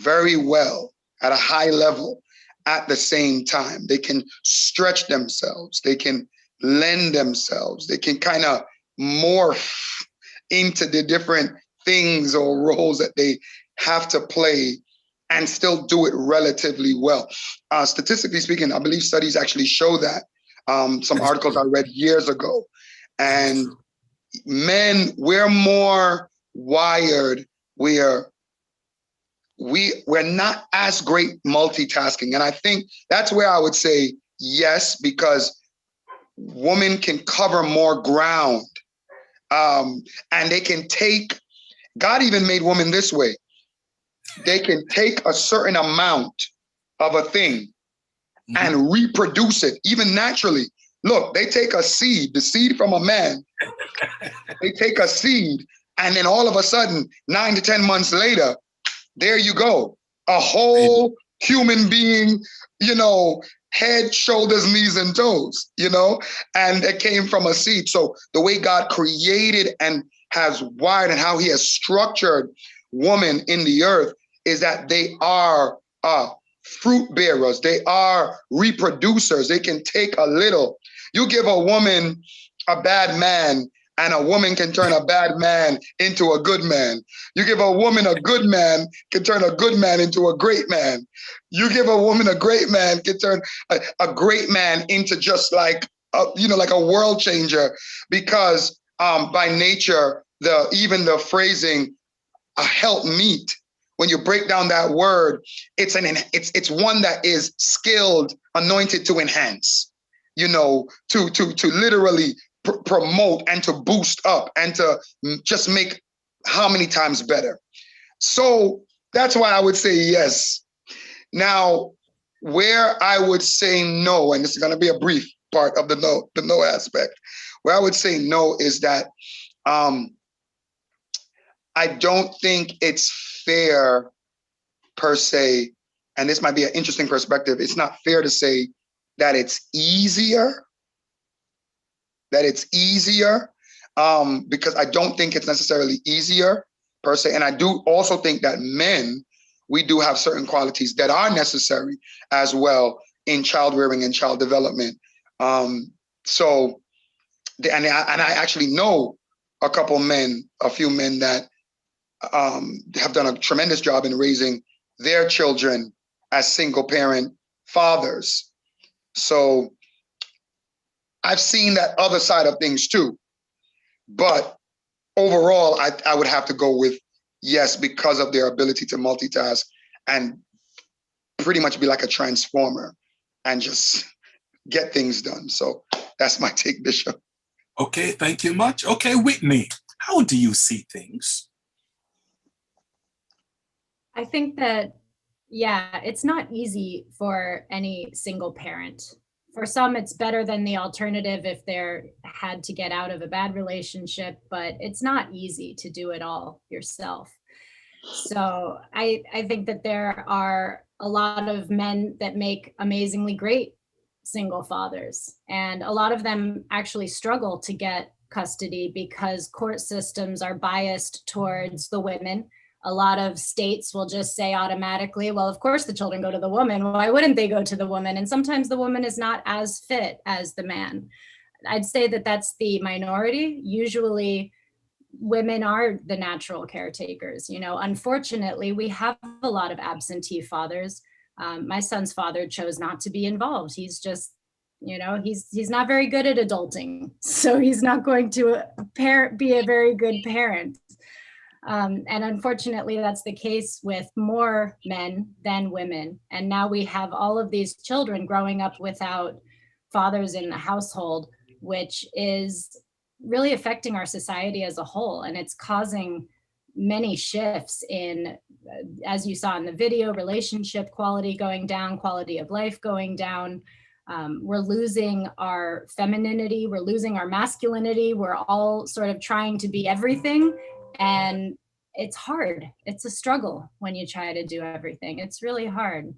very well, at a high level at the same time. They can stretch themselves, they can lend themselves, they can kind of morph into the different things or roles that they have to play and still do it relatively well. Statistically speaking, I believe studies actually show that. Some articles I read years ago. And men, we're more wired. We're not as great multitasking. And I think that's where I would say yes, because women can cover more ground. And they can take, God even made women this way. They can take a certain amount of a thing and reproduce it, even naturally. Look, they take a seed, the seed from a man. They take a seed, and then all of a sudden, 9 to 10 months later, there you go. A whole human being, head, shoulders, knees, and toes, and it came from a seed. So the way God created and has wired and how he has structured woman in the earth is that they are fruit bearers. They are reproducers. They can take a little. You give a woman a bad man, and a woman can turn a bad man into a good man. You give a woman a good man, can turn a good man into a great man. You give a woman a great man, can turn a great man into just like a world changer, because by nature, even the phrasing, a help meet, when you break down that word, it's one that is skilled, anointed to enhance, to literally promote and to boost up and to just make how many times better. So that's why I would say yes. Now, where I would say no, and this is going to be a brief part of the no aspect, where I would say no is that I don't think it's fair per se, and this might be an interesting perspective. It's not fair to say that it's easier, because I don't think it's necessarily easier per se. And I do also think that men, we do have certain qualities that are necessary as well in child rearing and child development. And I actually know a few men that have done a tremendous job in raising their children as single parent fathers. So I've seen that other side of things too. But overall, I would have to go with yes, because of their ability to multitask and pretty much be like a transformer and just get things done. So that's my take, Bishop.
Okay, thank you much. Okay, Whitney, how do you see things?
I think that, it's not easy for any single parent For some, it's better than the alternative if they're had to get out of a bad relationship, but it's not easy to do it all yourself. So I think that there are a lot of men that make amazingly great single fathers, and a lot of them actually struggle to get custody because court systems are biased towards the women. A lot of states will just say automatically, well, of course the children go to the woman. Why wouldn't they go to the woman? And sometimes the woman is not as fit as the man. I'd say that that's the minority. Usually women are the natural caretakers. You know, unfortunately, we have a lot of absentee fathers. My son's father chose not to be involved. He's just, you know, he's not very good at adulting, so he's not going to be a very good parent. And unfortunately, that's the case with more men than women. And now we have all of these children growing up without fathers in the household, which is really affecting our society as a whole. And it's causing many shifts in, as you saw in the video, relationship quality going down, quality of life going down. We're losing our femininity, we're losing our masculinity. We're all sort of trying to be everything. And it's hard. It's a struggle when you try to do everything. It's really hard.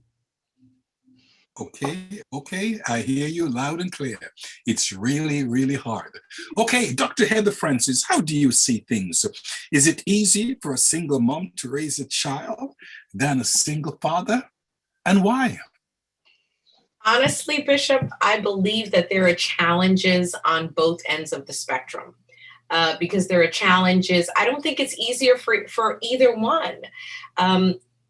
Okay, I hear you loud and clear. It's really, really hard. Okay, Dr. Heather Francis, how do you see things? Is it easy for a single mom to raise a child than a single father? And why?
Honestly, Bishop, I believe that there are challenges on both ends of the spectrum. Because there are challenges. I don't think it's easier for either one.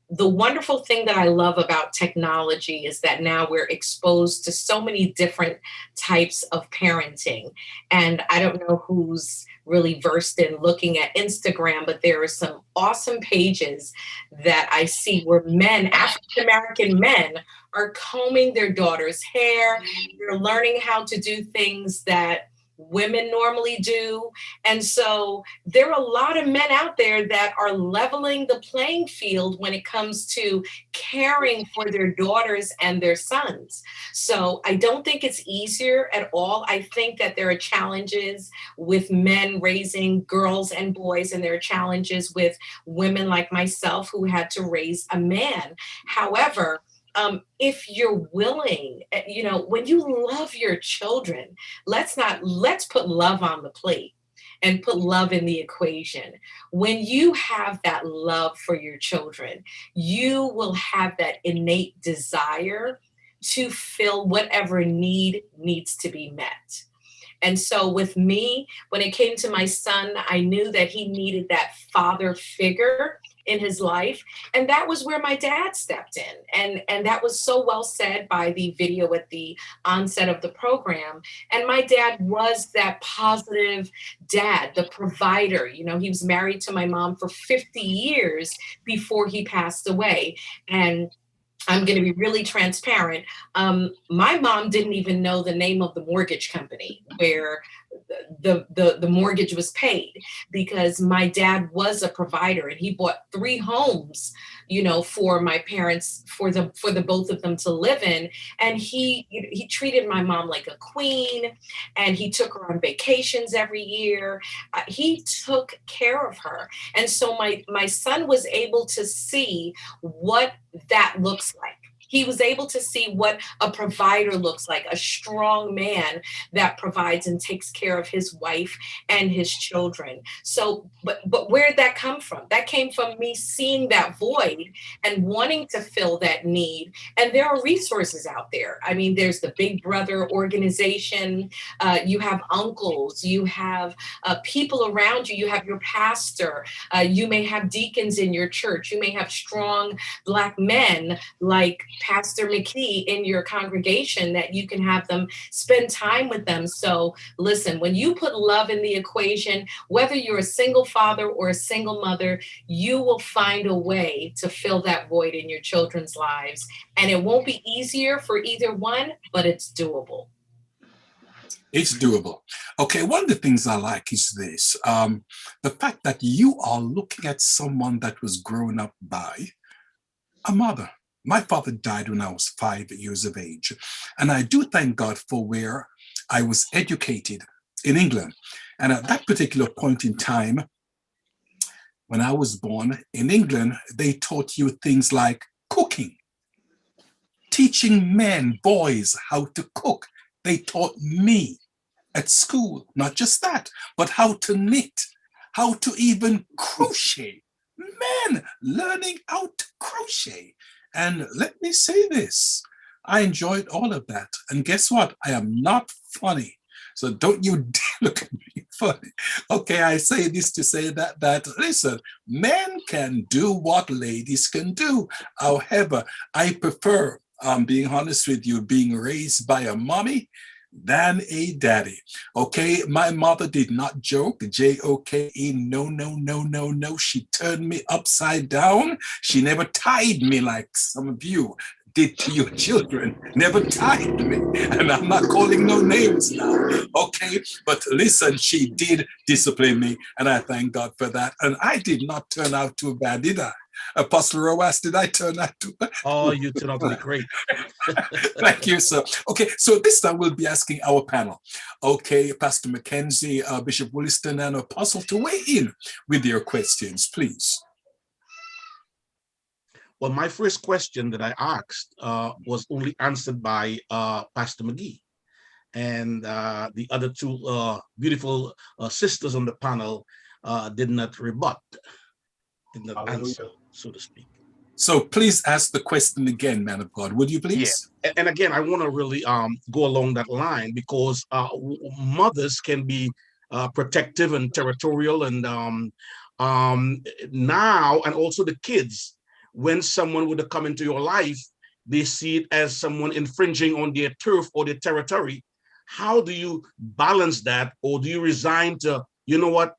The wonderful thing that I love about technology is that now we're exposed to so many different types of parenting. And I don't know who's really versed in looking at Instagram, but there are some awesome pages that I see where men, African-American men, are combing their daughter's hair. They're learning how to do things that women normally do. And so there are a lot of men out there that are leveling the playing field when it comes to caring for their daughters and their sons. So I don't think it's easier at all. I think that there are challenges with men raising girls and boys, and there are challenges with women like myself who had to raise a man. However, if you're willing, you know, when you love your children, let's put love on the plate and put love in the equation. When you have that love for your children, you will have that innate desire to fill whatever need needs to be met. And so with me, when it came to my son, I knew that he needed that father figure in his life. And that was where my dad stepped in. And that was so well said by the video at the onset of the program. And my dad was that positive dad, the provider. You know, he was married to my mom for 50 years before he passed away. And I'm going to be really transparent. My mom didn't even know the name of the mortgage company where the mortgage was paid, because my dad was a provider and he bought 3 homes, you know, for my parents, for the both of them to live in. And he treated my mom like a queen, and he took her on vacations every year. He took care of her. And so my son was able to see what that looks like. He was able to see what a provider looks like, a strong man that provides and takes care of his wife and his children. So, but where did that come from? That came from me seeing that void and wanting to fill that need. And there are resources out there. I mean, there's the Big Brother organization. You have uncles. You have people around you. You have your pastor. You may have deacons in your church. You may have strong Black men like Pastor McKee in your congregation that you can have them spend time with them. So listen, when you put love in the equation, whether you're a single father or a single mother, you will find a way to fill that void in your children's lives. And it won't be easier for either one, but it's doable.
It's doable. Okay, one of the things I like is this, the fact that you are looking at someone that was grown up by a mother. My father died when I was 5 years of age. And I do thank God for where I was educated in England. And at that particular point in time, when I was born in England, they taught you things like cooking, teaching men, boys how to cook. They taught me at school, not just that, but how to knit, how to even crochet. Men learning how to crochet. And let me say this, I enjoyed all of that. And guess what? I am not funny. So don't you dare look at me funny. Okay, I say this to say that listen, men can do what ladies can do. However, I prefer, being honest with you, being raised by a mommy than a daddy. Okay, my mother did not joke, J-O-K-E, no, no, no, no, no. She turned me upside down. She never tied me like some of you did to your children, never tied me. And I'm not calling no names now, okay? But listen, she did discipline me, and I thank God for that. And I did not turn out too bad, did I? Apostle Roas, did I turn out too bad?
Oh, you turned out to be great.
Thank you, sir. Okay, so this time we'll be asking our panel. Okay, Pastor Mackenzie, Bishop Williston, and Apostle to weigh in with your questions, please.
Well, my first question that I asked was only answered by Pastor McGee. And the other two beautiful sisters on the panel did not rebut, did not answer, so to speak.
So please ask the question again, man of God, would you please?
Yeah. And again, I want to really go along that line, because mothers can be protective and territorial, and now, and also the kids, when someone would come into your life, they see it as someone infringing on their turf or their territory. How do you balance that? Or do you resign to, you know what,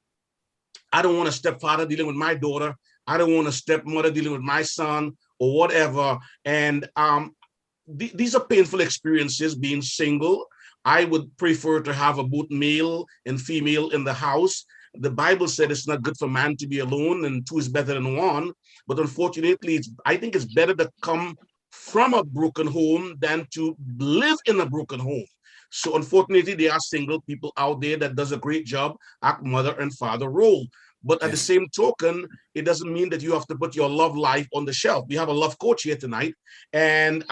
I don't want a stepfather dealing with my daughter. I don't want a stepmother dealing with my son, or whatever. And these are painful experiences, being single. I would prefer to have both male and female in the house. The Bible said it's not good for man to be alone, and two is better than one. But unfortunately, I think it's better to come from a broken home than to live in a broken home. So unfortunately, there are single people out there that does a great job at mother and father role. But at the same token, it doesn't mean that you have to put your love life on the shelf. We have a love coach here tonight. And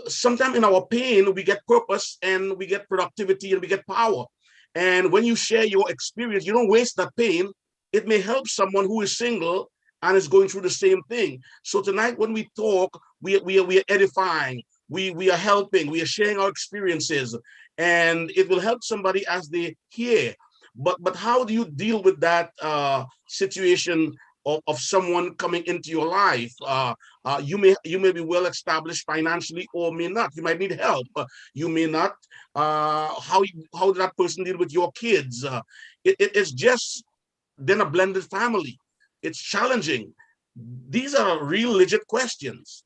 sometimes in our pain, we get purpose, and we get productivity, and we get power. And when you share your experience, you don't waste that pain. It may help someone who is single and is going through the same thing. So tonight, when we talk, we are edifying, we are helping, we are sharing our experiences, and it will help somebody as they hear. But how do you deal with that situation of someone coming into your life? You may be well established financially, or may not. You might need help. You may not. How did that person deal with your kids? It's just then a blended family. It's challenging. These are real legit questions.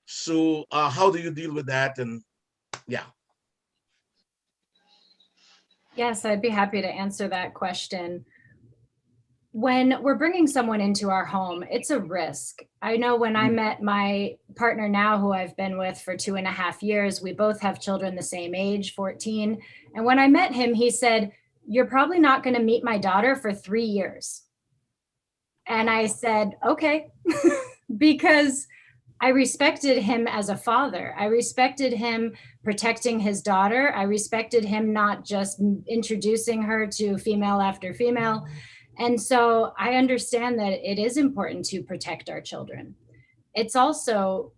So how do you deal with that? And yeah.
Yes, I'd be happy to answer that question. When we're bringing someone into our home, it's a risk. I know when I met my partner now, who I've been with for 2.5 years, we both have children the same age, 14. And when I met him, he said, "You're probably not going to meet my daughter for 3 years." And I said, okay, because I respected him as a father. I respected him protecting his daughter. I respected him not just introducing her to female after female. And so I understand that it is important to protect our children. It's also,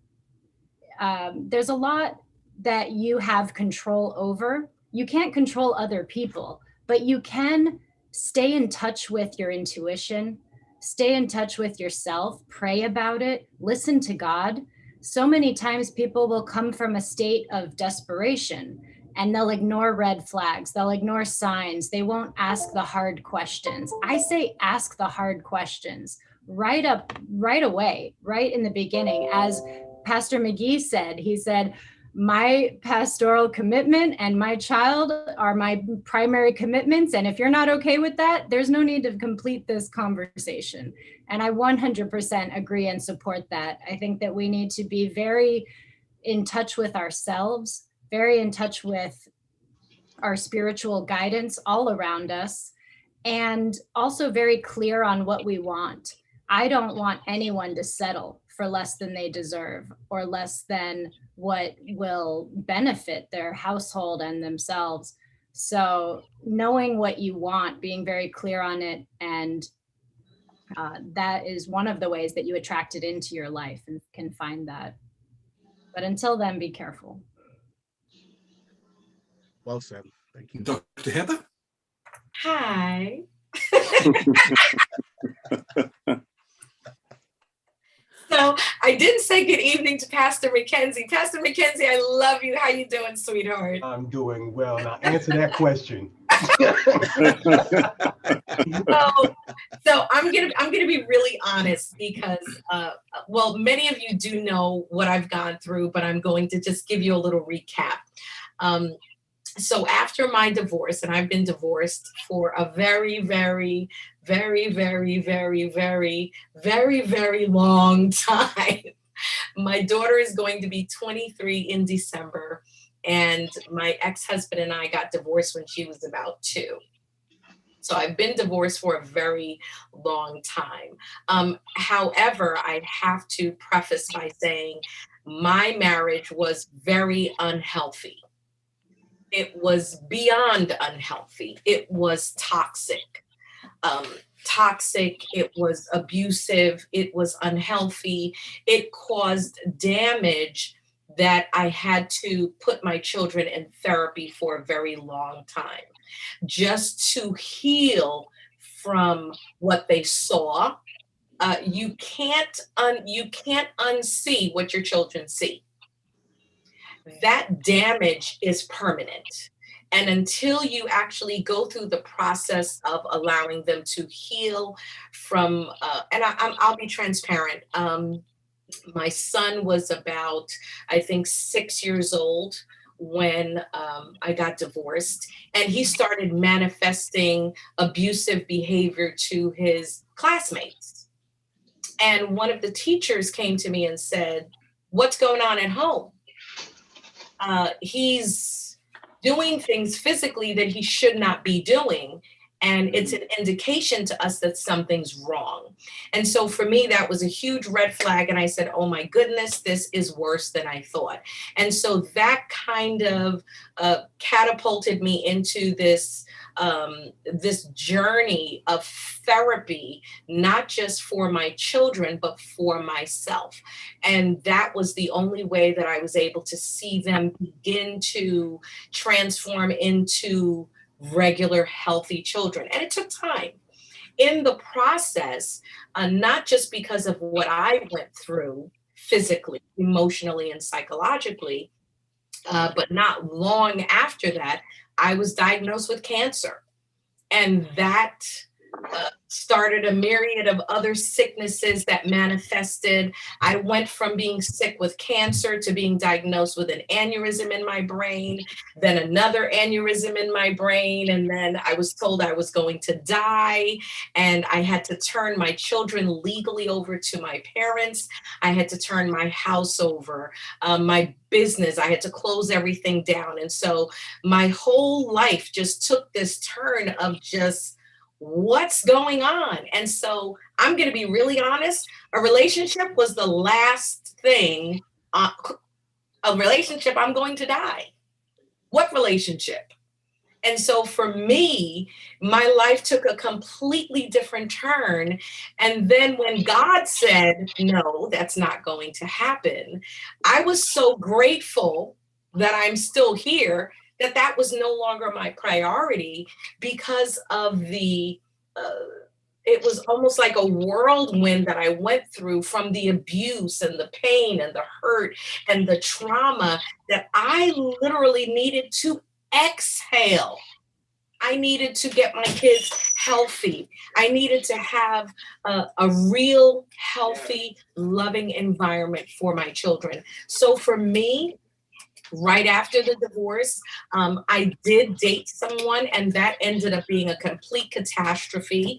there's a lot that you have control over. You can't control other people, but you can stay in touch with your intuition, stay in touch with yourself, pray about it, listen to God. So many times people will come from a state of desperation and they'll ignore red flags, they'll ignore signs, they won't ask the hard questions. I say ask the hard questions right away, right in the beginning. As Pastor McGee said, he said, my pastoral commitment and my child are my primary commitments. And if you're not okay with that, there's no need to complete this conversation. And I 100% agree and support that. I think that we need to be very in touch with ourselves, very in touch with our spiritual guidance all around us, and also very clear on what we want. I don't want anyone to settle for less than they deserve or less than what will benefit their household and themselves. So knowing what you want, being very clear on it, and that is one of the ways that you attract it into your life and can find that. But until then, be careful.
Well said. Thank you.
Dr. Heather?
Hi. So I didn't say good evening to Pastor McKenzie. Pastor McKenzie, I love you. How you doing, sweetheart?
I'm doing well. Now answer that question.
So I'm gonna be really honest because well, many of you do know what I've gone through, but I'm going to just give you a little recap. So after my divorce, and I've been divorced for a very, very, very, very, very, very, very, very long time. My daughter is going to be 23 in December, and my ex-husband and I got divorced when she was about 2. So I've been divorced for a very long time. However, I have to preface by saying my marriage was very unhealthy. It was beyond unhealthy. It was toxic. It was abusive, it was unhealthy. It caused damage that I had to put my children in therapy for a very long time, just to heal from what they saw. You can't unsee what your children see. That damage is permanent. And until you actually go through the process of allowing them to heal from, and I'll be transparent. My son was about, I think, 6 years old when I got divorced, and he started manifesting abusive behavior to his classmates. And one of the teachers came to me and said, "What's going on at home? He's doing things physically that he should not be doing. And it's an indication to us that something's wrong." And so for me, that was a huge red flag. And I said, oh my goodness, this is worse than I thought. And so that kind of catapulted me into this journey of therapy, not just for my children, but for myself. And that was the only way that I was able to see them begin to transform into regular, healthy children. And it took time. In the process, not just because of what I went through physically, emotionally, and psychologically, but not long after that, I was diagnosed with cancer. And that started a myriad of other sicknesses that manifested. I went from being sick with cancer to being diagnosed with an aneurysm in my brain, then another aneurysm in my brain. And then I was told I was going to die, and I had to turn my children legally over to my parents. I had to turn my house over, my business. I had to close everything down. And so my whole life just took this turn of just, what's going on? And so I'm going to be really honest. A relationship was the last thing, a relationship, I'm going to die. What relationship? And so for me, my life took a completely different turn. And then when God said, no, that's not going to happen, I was so grateful that I'm still here, that was no longer my priority, because of the, it was almost like a whirlwind that I went through from the abuse and the pain and the hurt and the trauma, that I literally needed to exhale. I needed to get my kids healthy. I needed to have a real, healthy, loving environment for my children. So for me, right after the divorce. I did date someone, and that ended up being a complete catastrophe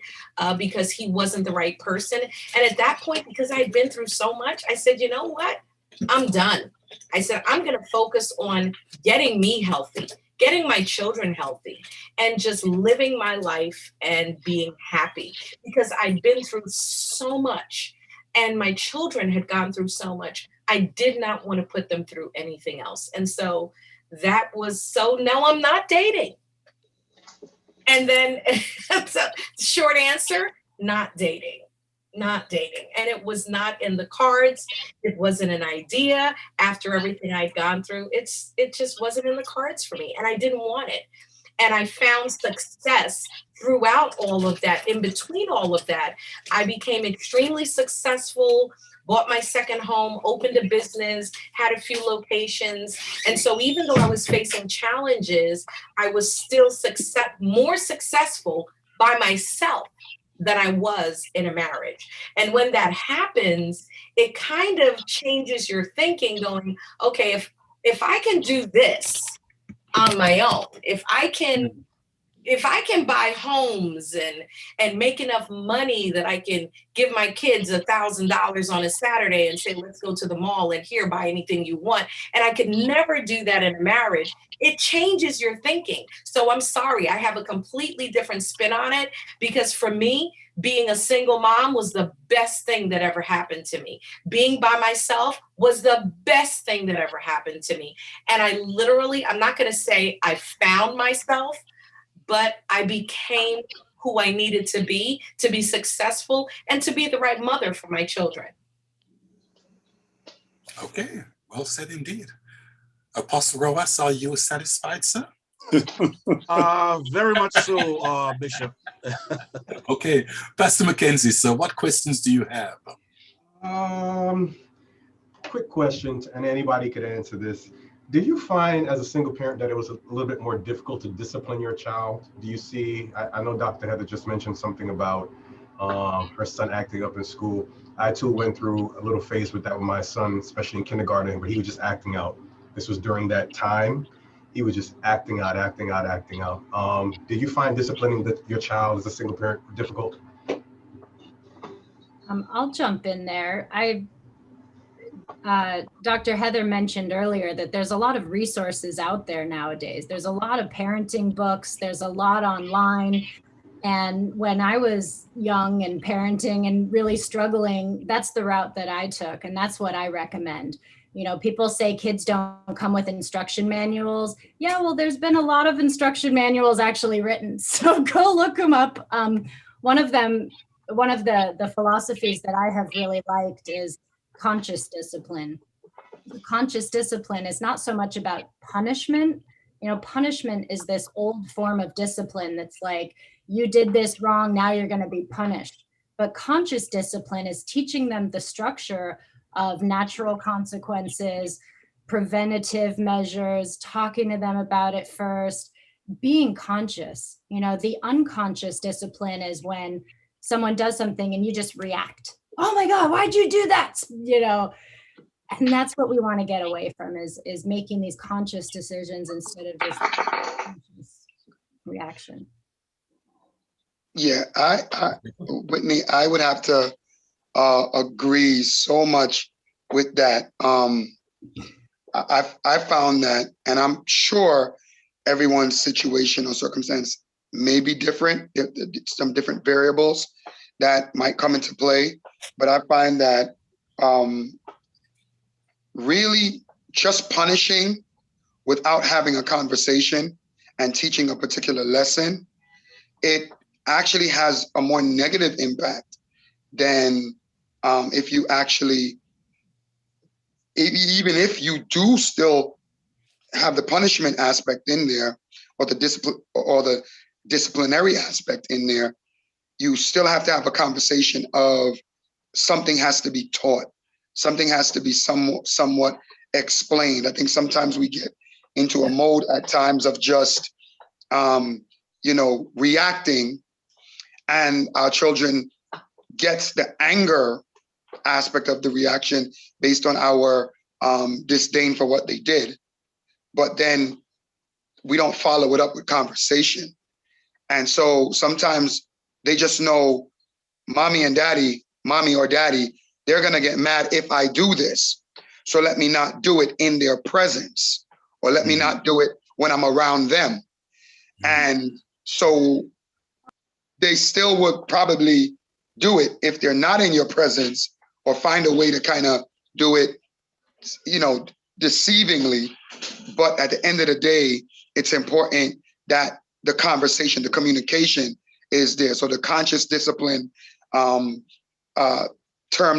because he wasn't the right person. And at that point, because I had been through so much, I said, you know what? I'm done. I said, I'm going to focus on getting me healthy, getting my children healthy, and just living my life and being happy, because I'd been through so much and my children had gone through so much. I did not want to put them through anything else. And so that was, so now I'm not dating. And then, so short answer, not dating. Not dating. And it was not in the cards. It wasn't an idea after everything I'd gone through. It just wasn't in the cards for me, and I didn't want it. And I found success throughout all of that. In between all of that, I became extremely successful, bought my second home, opened a business, had a few locations. And so even though I was facing challenges, I was still more successful by myself than I was in a marriage. And when that happens, it kind of changes your thinking, going, okay, if I can do this on my own, if I can buy homes and make enough money that I can give my kids $1,000 on a Saturday and say, let's go to the mall and here, buy anything you want. And I could never do that in a marriage. It changes your thinking. So I'm sorry, I have a completely different spin on it, because for me, being a single mom was the best thing that ever happened to me. Being by myself was the best thing that ever happened to me. And I literally, I'm not going to say I found myself, but I became who I needed to be successful and to be the right mother for my children.
Okay, well said indeed. Apostle Roas, are you satisfied, sir?
Very much so, Bishop.
Okay, Pastor Mackenzie, sir, what questions do you have?
Quick question, and anybody could answer this. Did you find as a single parent that it was a little bit more difficult to discipline your child? Do you see, I know Dr. Heather just mentioned something about her son acting up in school. I too went through a little phase with that with my son, especially in kindergarten, where he was just acting out. This was during that time. He was just acting out. Did you find disciplining your child as a single parent difficult?
I'll jump in there. Dr. Heather mentioned earlier that there's a lot of resources out there nowadays. There's a lot of parenting books. There's a lot online. And when I was young and parenting and really struggling, that's the route that I took. And that's what I recommend. You know, people say kids don't come with instruction manuals. Yeah, well, there's been a lot of instruction manuals actually written. So go look them up. One of the philosophies that I have really liked is conscious discipline. Conscious discipline is not so much about punishment. You know, punishment is this old form of discipline that's like, you did this wrong, now you're going to be punished. But conscious discipline is teaching them the structure of natural consequences, preventative measures, talking to them about it first, being conscious. You know, the unconscious discipline is when someone does something and you just react. Oh my God, why'd you do that? You know, and that's what we want to get away from is making these conscious decisions instead of just conscious reaction.
Yeah, Whitney, I would have to agree so much with that. I found that, and I'm sure everyone's situation or circumstance may be different. Some different variables that might come into play, but I find that really just punishing without having a conversation and teaching a particular lesson, it actually has a more negative impact than if you actually, even if you do still have the punishment aspect in there, or the disciplinary aspect in there, you still have to have a conversation of something has to be taught, something has to be somewhat explained. I think sometimes we get into a mode at times of just, reacting, and our children gets the anger aspect of the reaction based on our disdain for what they did. but then we don't follow it up with conversation. And so sometimes they just know mommy or daddy, they're going to get mad if I do this. So let me not do it in their presence, or let me not do it when I'm around them. And so they still would probably do it if they're not in your presence, or find a way to kind of do it, deceivingly. But at the end of the day, it's important that the conversation, the communication is there. So the conscious discipline term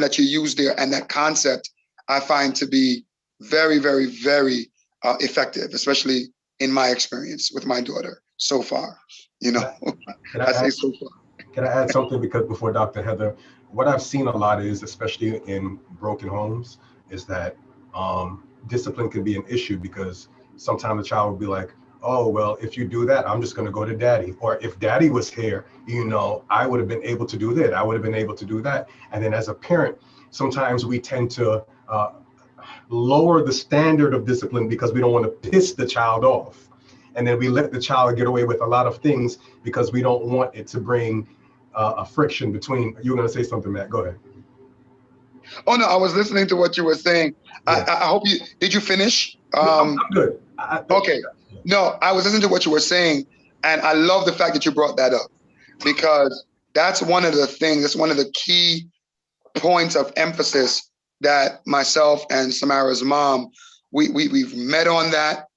that you use there, and that concept, I find to be very, very, very effective, especially in my experience with my daughter so far. I say so far.
Can I add something? Because before Dr. Heather, what I've seen a lot is, especially in broken homes, is that discipline can be an issue, because sometimes the child will be like, oh, well, if you do that, I'm just going to go to daddy. Or if daddy was here, I would have been able to do that. I would have been able to do that. And then as a parent, sometimes we tend to lower the standard of discipline because we don't want to piss the child off. And then we let the child get away with a lot of things because we don't want it to bring a friction between. You were going to say something, Matt? Go ahead.
Oh, no, I was listening to what you were saying. Yeah. I hope did you finish?
I'm good.
Okay. No, I was listening to what you were saying, and I love the fact that you brought that up, because that's one of the things, that's one of the key points of emphasis that myself and Samara's mom, we've met on that.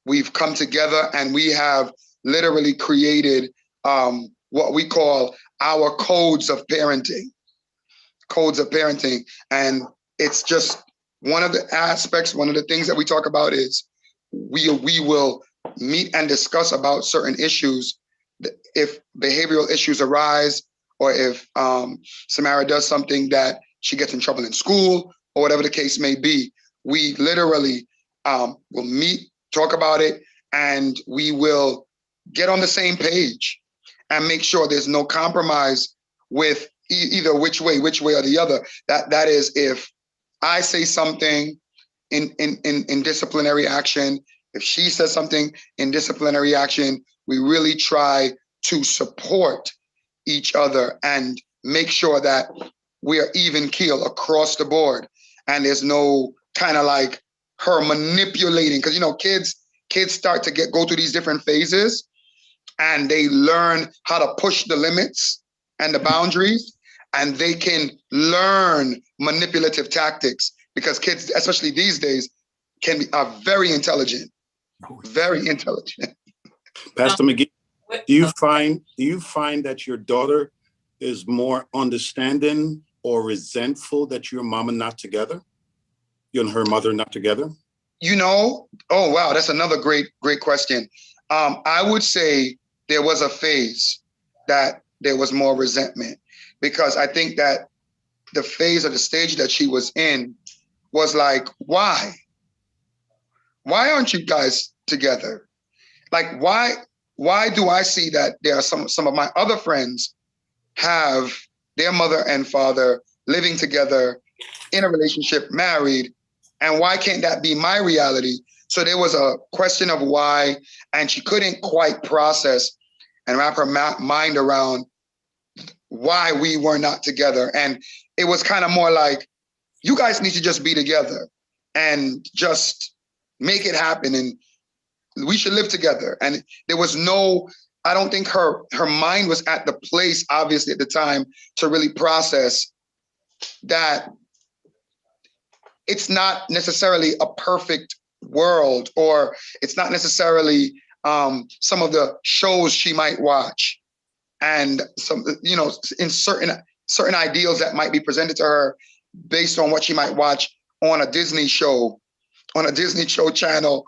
We've come together and we have literally created what we call our codes of parenting. And it's just one of the aspects, one of the things that we talk about is we will meet and discuss about certain issues. If behavioral issues arise, or if Samara does something that she gets in trouble in school, or whatever the case may be, we literally will meet, talk about it, and we will get on the same page and make sure there's no compromise with either which way or the other. That is, if I say something in disciplinary action, if she says something in disciplinary action, we really try to support each other and make sure that we are even keel across the board. And there's no kind of like her manipulating, because kids start to go through these different phases, and they learn how to push the limits and the boundaries, and they can learn manipulative tactics, because kids, especially these days, are very intelligent. Very intelligent.
Pastor McGee, do you find that your daughter is more understanding or resentful that your mom and not together? You and her mother not together?
Oh wow, that's another great question. I would say there was a phase that there was more resentment, because I think that the phase or the stage that she was in was like, why aren't you guys together? Like, why do I see that there are some of my other friends have their mother and father living together in a relationship, married, and why can't that be my reality? So there was a question of why, and she couldn't quite process and wrap her mind around why we were not together. And it was kind of more like, you guys need to just be together and just make it happen, and we should live together. And there was I don't think her mind was at the place, obviously, at the time to really process that it's not necessarily a perfect world, or it's not necessarily some of the shows she might watch, and some, in certain ideals that might be presented to her based on what she might watch on a Disney show channel,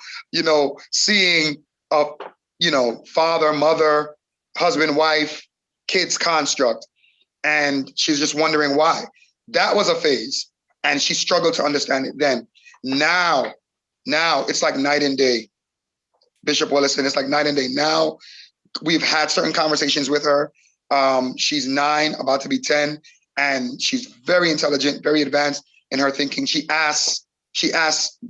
seeing a, father, mother, husband, wife, kids construct. And she's just wondering why. That was a phase, and she struggled to understand it then. Now it's like night and day. Bishop Willison, it's like night and day. Now we've had certain conversations with her. She's 9, about to be 10, and she's very intelligent, very advanced in her thinking. She asks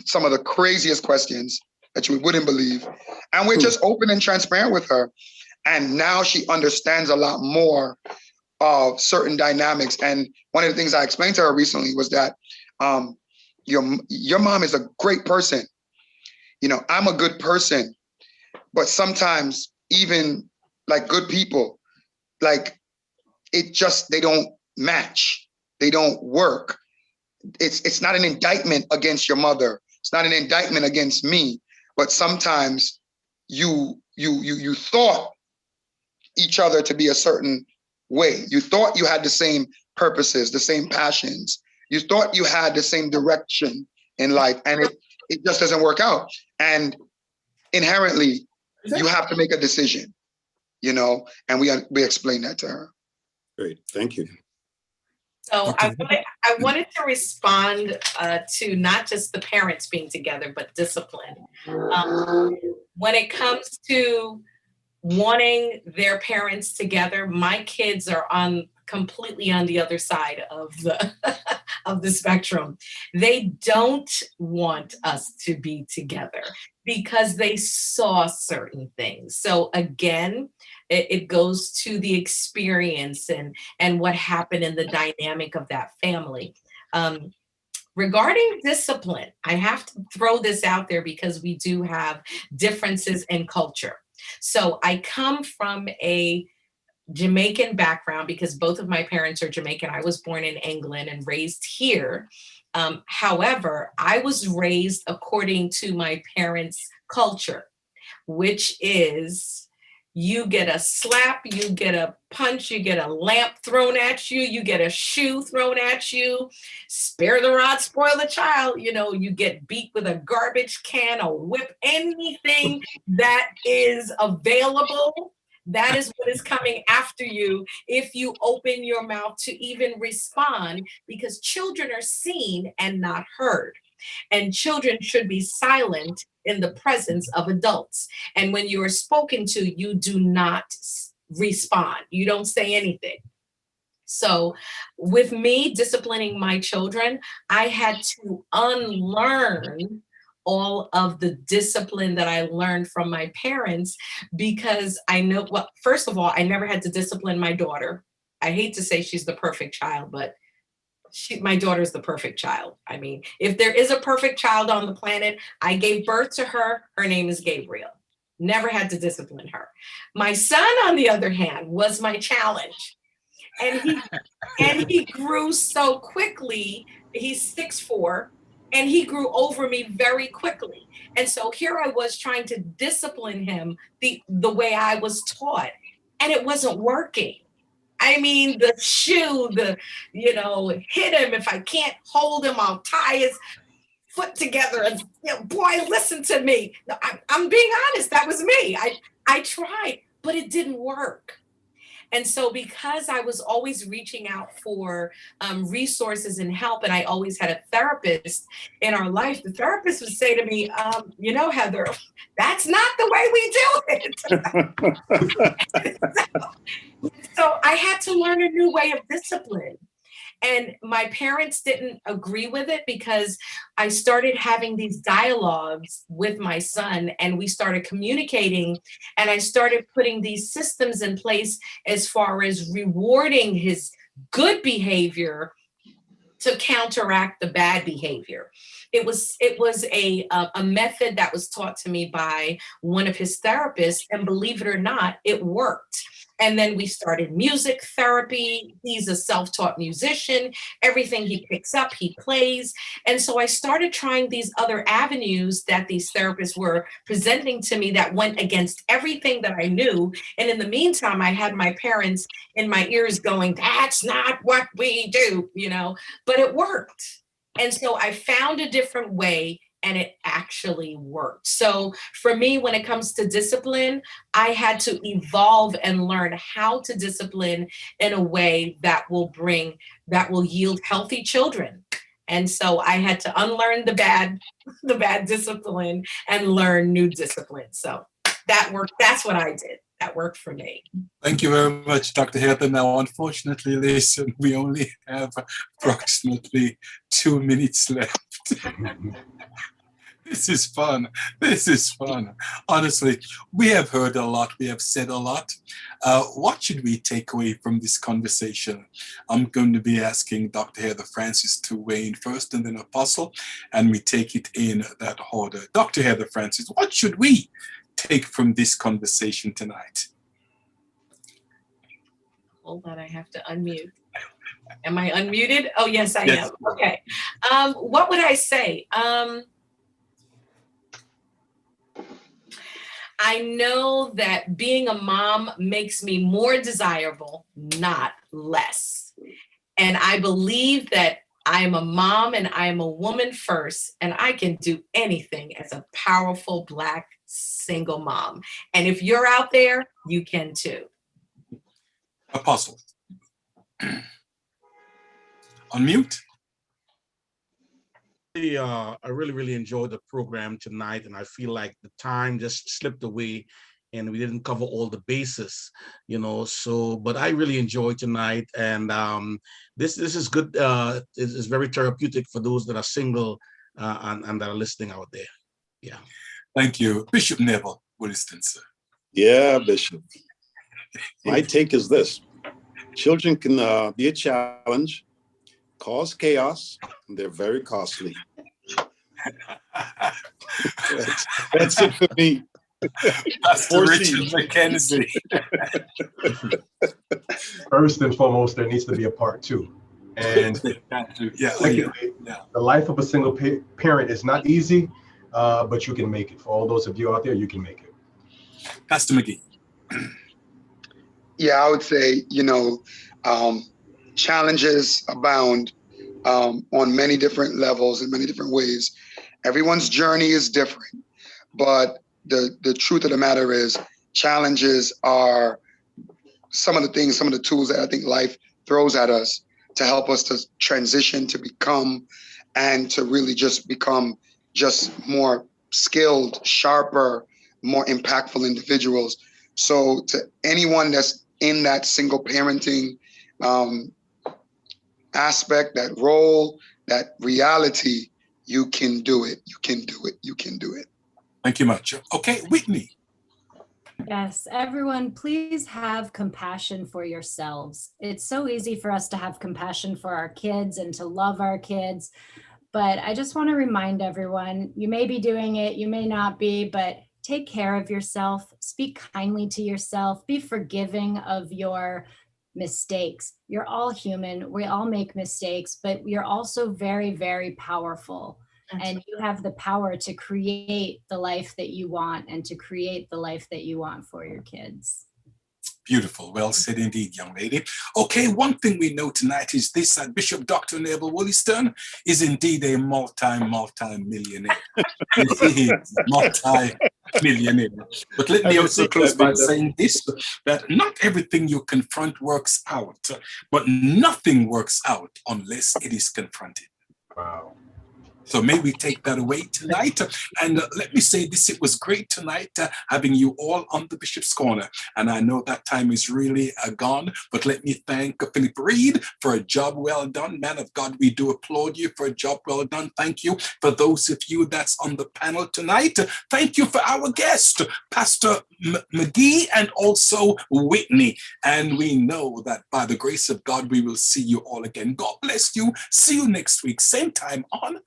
some of the craziest questions, that you wouldn't believe. And we're just open and transparent with her. And now she understands a lot more of certain dynamics. And one of the things I explained to her recently was that your mom is a great person. You know, I'm a good person, but sometimes even like good people, like they don't match. They don't work. It's not an indictment against your mother. It's not an indictment against me, but sometimes you thought each other to be a certain way. You thought you had the same purposes, the same passions. You thought you had the same direction in life, and it just doesn't work out. And inherently, you have to make a decision, you know, and we explain that to her.
Great, thank you.
So I wanted to respond to not just the parents being together, but discipline. When it comes to wanting their parents together, my kids are completely on the other side of the of the spectrum. They don't want us to be together because they saw certain things. So again, it goes to the experience and what happened in the dynamic of that family. Regarding discipline, I have to throw this out there because we do have differences in culture. So I come from a Jamaican background because both of my parents are Jamaican. I was born in England and raised here. However, I was raised according to my parents' culture, which is you get a slap, you get a punch, you get a lamp thrown at you, you get a shoe thrown at you, spare the rod, spoil the child, you know, you get beat with a garbage can, a whip, anything that is available. That is what is coming after you if you open your mouth to even respond, because children are seen and not heard. And children should be silent in the presence of adults. And when you are spoken to, you do not respond. You don't say anything. So with me disciplining my children, I had to unlearn all of the discipline that I learned from my parents, because I know, well, first of all, I never had to discipline my daughter. I hate to say she's the perfect child, but my daughter's the perfect child. I mean, if there is a perfect child on the planet, I gave birth to her. Her name is Gabriel. Never had to discipline her. My son, on the other hand, was my challenge. And he grew so quickly. He's 6'4", and he grew over me very quickly. And so here I was trying to discipline him the way I was taught, and it wasn't working. I mean, the shoe, hit him. If I can't hold him, I'll tie his foot together. And boy, listen to me. I'm being honest. That was me. I tried, but it didn't work. And so because I was always reaching out for resources and help, and I always had a therapist in our life, the therapist would say to me, Heather, that's not the way we do it. So I had to learn a new way of discipline. And my parents didn't agree with it because I started having these dialogues with my son, and we started communicating, and I started putting these systems in place as far as rewarding his good behavior to counteract the bad behavior. It was a method that was taught to me by one of his therapists, and believe it or not, it worked. And then we started music therapy. He's a self-taught musician. Everything he picks up, he plays. And so I started trying these other avenues that these therapists were presenting to me that went against everything that I knew. And in the meantime, I had my parents in my ears going, that's not what we do, but it worked. And so I found a different way, and it actually worked. So for me, when it comes to discipline, I had to evolve and learn how to discipline in a way that will yield healthy children. And so I had to unlearn the bad discipline and learn new discipline. So that worked. That's what I did. That worked for me.
Thank you very much, Dr. Heather. Now, unfortunately, listen, we only have approximately 2 minutes left. This is fun. This is fun. Honestly, we have heard a lot. We have said a lot. What should we take away from this conversation? I'm going to be asking Dr. Heather Francis to weigh in first and then Apostle, and we take it in that order. Dr. Heather Francis, what should we take from this conversation tonight?
Hold on, I have to unmute. Am I unmuted? Oh, yes, I
Yes.
am. Okay. What would I say? I know that being a mom makes me more desirable, not less. And I believe that I am a mom and I am a woman first, and I can do anything as a powerful Black single mom. And if you're out there, you can too.
Apostle. Unmute.
I really enjoyed the program tonight, and I feel like the time just slipped away and we didn't cover all the bases, but I really enjoyed tonight, and this is good. It's very therapeutic for those that are single and that are listening out there. Yeah.
Thank you. Bishop Neville Williston, sir.
Yeah, Bishop. My take is this. Children can be a challenge, cause chaos, and they're very costly. That's it for me.
Pastor Richard McKenzie.
First and foremost, there needs to be a part two. And
Yeah.
secondly, the life of a single parent is not easy, but you can make it. For all those of you out there, you can make it.
Pastor McGee.
Yeah, I would say, challenges abound on many different levels in many different ways. Everyone's journey is different, but the truth of the matter is challenges are some of the tools that I think life throws at us to help us to transition, to become, and to really just become just more skilled, sharper, more impactful individuals. So to anyone that's in that single parenting aspect, that role, that reality, you can do it. You can do it. You can do it.
Thank you much. Okay, Whitney.
Yes, everyone, please have compassion for yourselves. It's so easy for us to have compassion for our kids and to love our kids. But I just want to remind everyone, you may be doing it, you may not be, but take care of yourself. Speak kindly to yourself. Be forgiving of your mistakes. You're all human. We all make mistakes, but you're also very, very powerful. And you have the power to create the life that you want and to create the life that you want for your kids.
Beautiful. Well said indeed, young lady. Okay, one thing we know tonight is this, that Bishop Dr. Neville Williston is indeed a multi-millionaire. He is multi-millionaire. But let me also close by saying this, that not everything you confront works out, but nothing works out unless it is confronted.
Wow.
So may we take that away tonight. And let me say this, it was great tonight having you all on the Bishop's Corner. And I know that time is really gone, but let me thank Philip Reed for a job well done. Man of God, we do applaud you for a job well done. Thank you for those of you that's on the panel tonight. Thank you for our guest, Pastor McGee and also Whitney. And we know that by the grace of God, we will see you all again. God bless you. See you next week, same time on